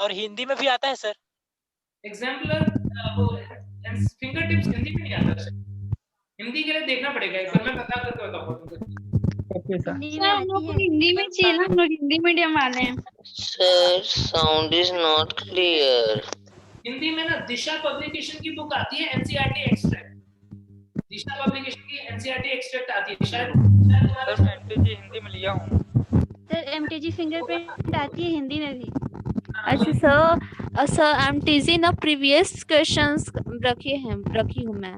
और हिंदी में भी आता है सर एग्जाम्पलर। वो फिंगर टिप्स हिंदी में नहीं आता सर, हिंदी के लिए देखना पड़ेगा एक बार, मैं बता करके बताऊंगा। Okay sir. सर हम लोग को हिंदी में चाहिए ना, हम लोग हिंदी मीडियम वाले हैं। Sir, sound is not clear. Hindi में ना दिशा पब्लिकेशन की बुक आती है एनसीईआरटी एक्सट्रैक्ट, दिशा पब्लिकेशन की एनसीईआरटी एक्सट्रैक्ट आती है शायद सर मैं MTG हिंदी में लिया हूँ। सर एमटीजी फिंगरप्रिंट आती है हिंदी में भी। अच्छा सर, सर एमटीजी ना प्रीवियस क्वेश्चंस रखी हूँ मैं,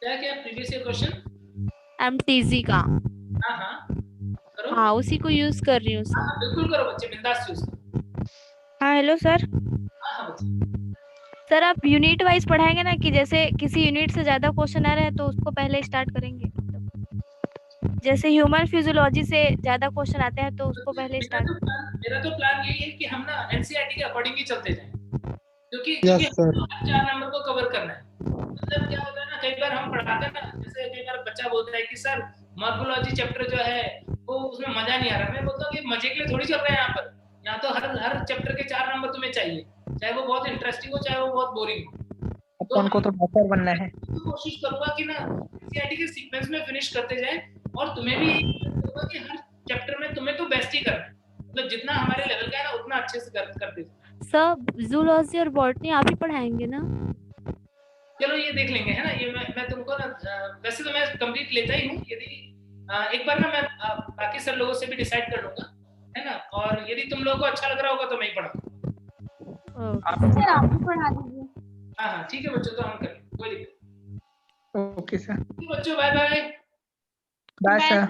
क्या प्रीवियस ईयर क्वेश्चन एमटीजी का। हाँ करो। हाँ उसी को यूज कर रही हूँ सर। हाँ बिल्कुल करो बच्चे, बिंदास यूज करो। हाँ हेलो सर। हाँ बच्चे। सर आप यूनिट वाइज पढ़ाएंगे ना, कि जैसे किसी यूनिट से ज्यादा क्वेश्चन आ रहे हैं तो उसको पहले स्टार्ट करेंगे, जैसे ह्यूमन फिजियोलॉजी से ज्यादा क्वेश्चन आते हैं तो उसको पहले स्टार्ट। मेरा तो प्लान यही है कि हम ना एनसीईआरटी के अकॉर्डिंग ही चलते जाएं, क्योंकि Yes, sir. हर 4 नंबर को कवर करना है। मतलब क्या होता है ना, कई बार हम पढ़ाते हैं ना, जैसे कई बार बच्चा बोलता है कि सर मॉर्फोलॉजी चैप्टर जो है वो उसमें मजा नहीं आ रहा। मैं बोलता हूँ कि मजे के लिए थोड़ी चल रहा है यहाँ पर, यहाँ तो हर चैप्टर के 4 नंबर तुम्हें चाहिए, चाहे वो बहुत इंटरेस्टिंग हो चाहे वो बहुत बोरिंग हो। अपन को तो डॉक्टर बनना है। तो कोशिश करूंगा कि ना एनसीईआरटी के सीक्वेंस में फिनिश करते जाएं, और तुम्हें भी करूंगा कि हर चैप्टर में तुम्हें तो बेस्ट ही करना है, मतलब जितना हमारे लेवल का है ना उतना अच्छे से करते जाओ। सर जूलॉजी और बॉटनी आप ही पढ़ाएंगे ना? चलो ये देख लेंगे, है ना। ये मैं तुमको ना वैसे तो मैं कंप्लीट लेता ही हूँ, यदि एक बार ना मैं बाकी सब लोगों से भी डिसाइड कर लूंगा, है ना। और यदि तुम लोगों को अच्छा लग रहा होगा तो मैं ही पढ़ाऊंगा। सर आप भी पढ़ा दीजिए। हाँ ठीक है बच्चों, तो हम करें, कोई दिक्कत। Okay sir. बच्चों bye bye. Bye sir.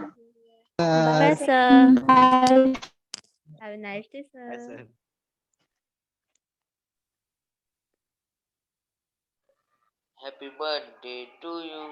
Bye sir, have a nice day sir. Happy birthday to you.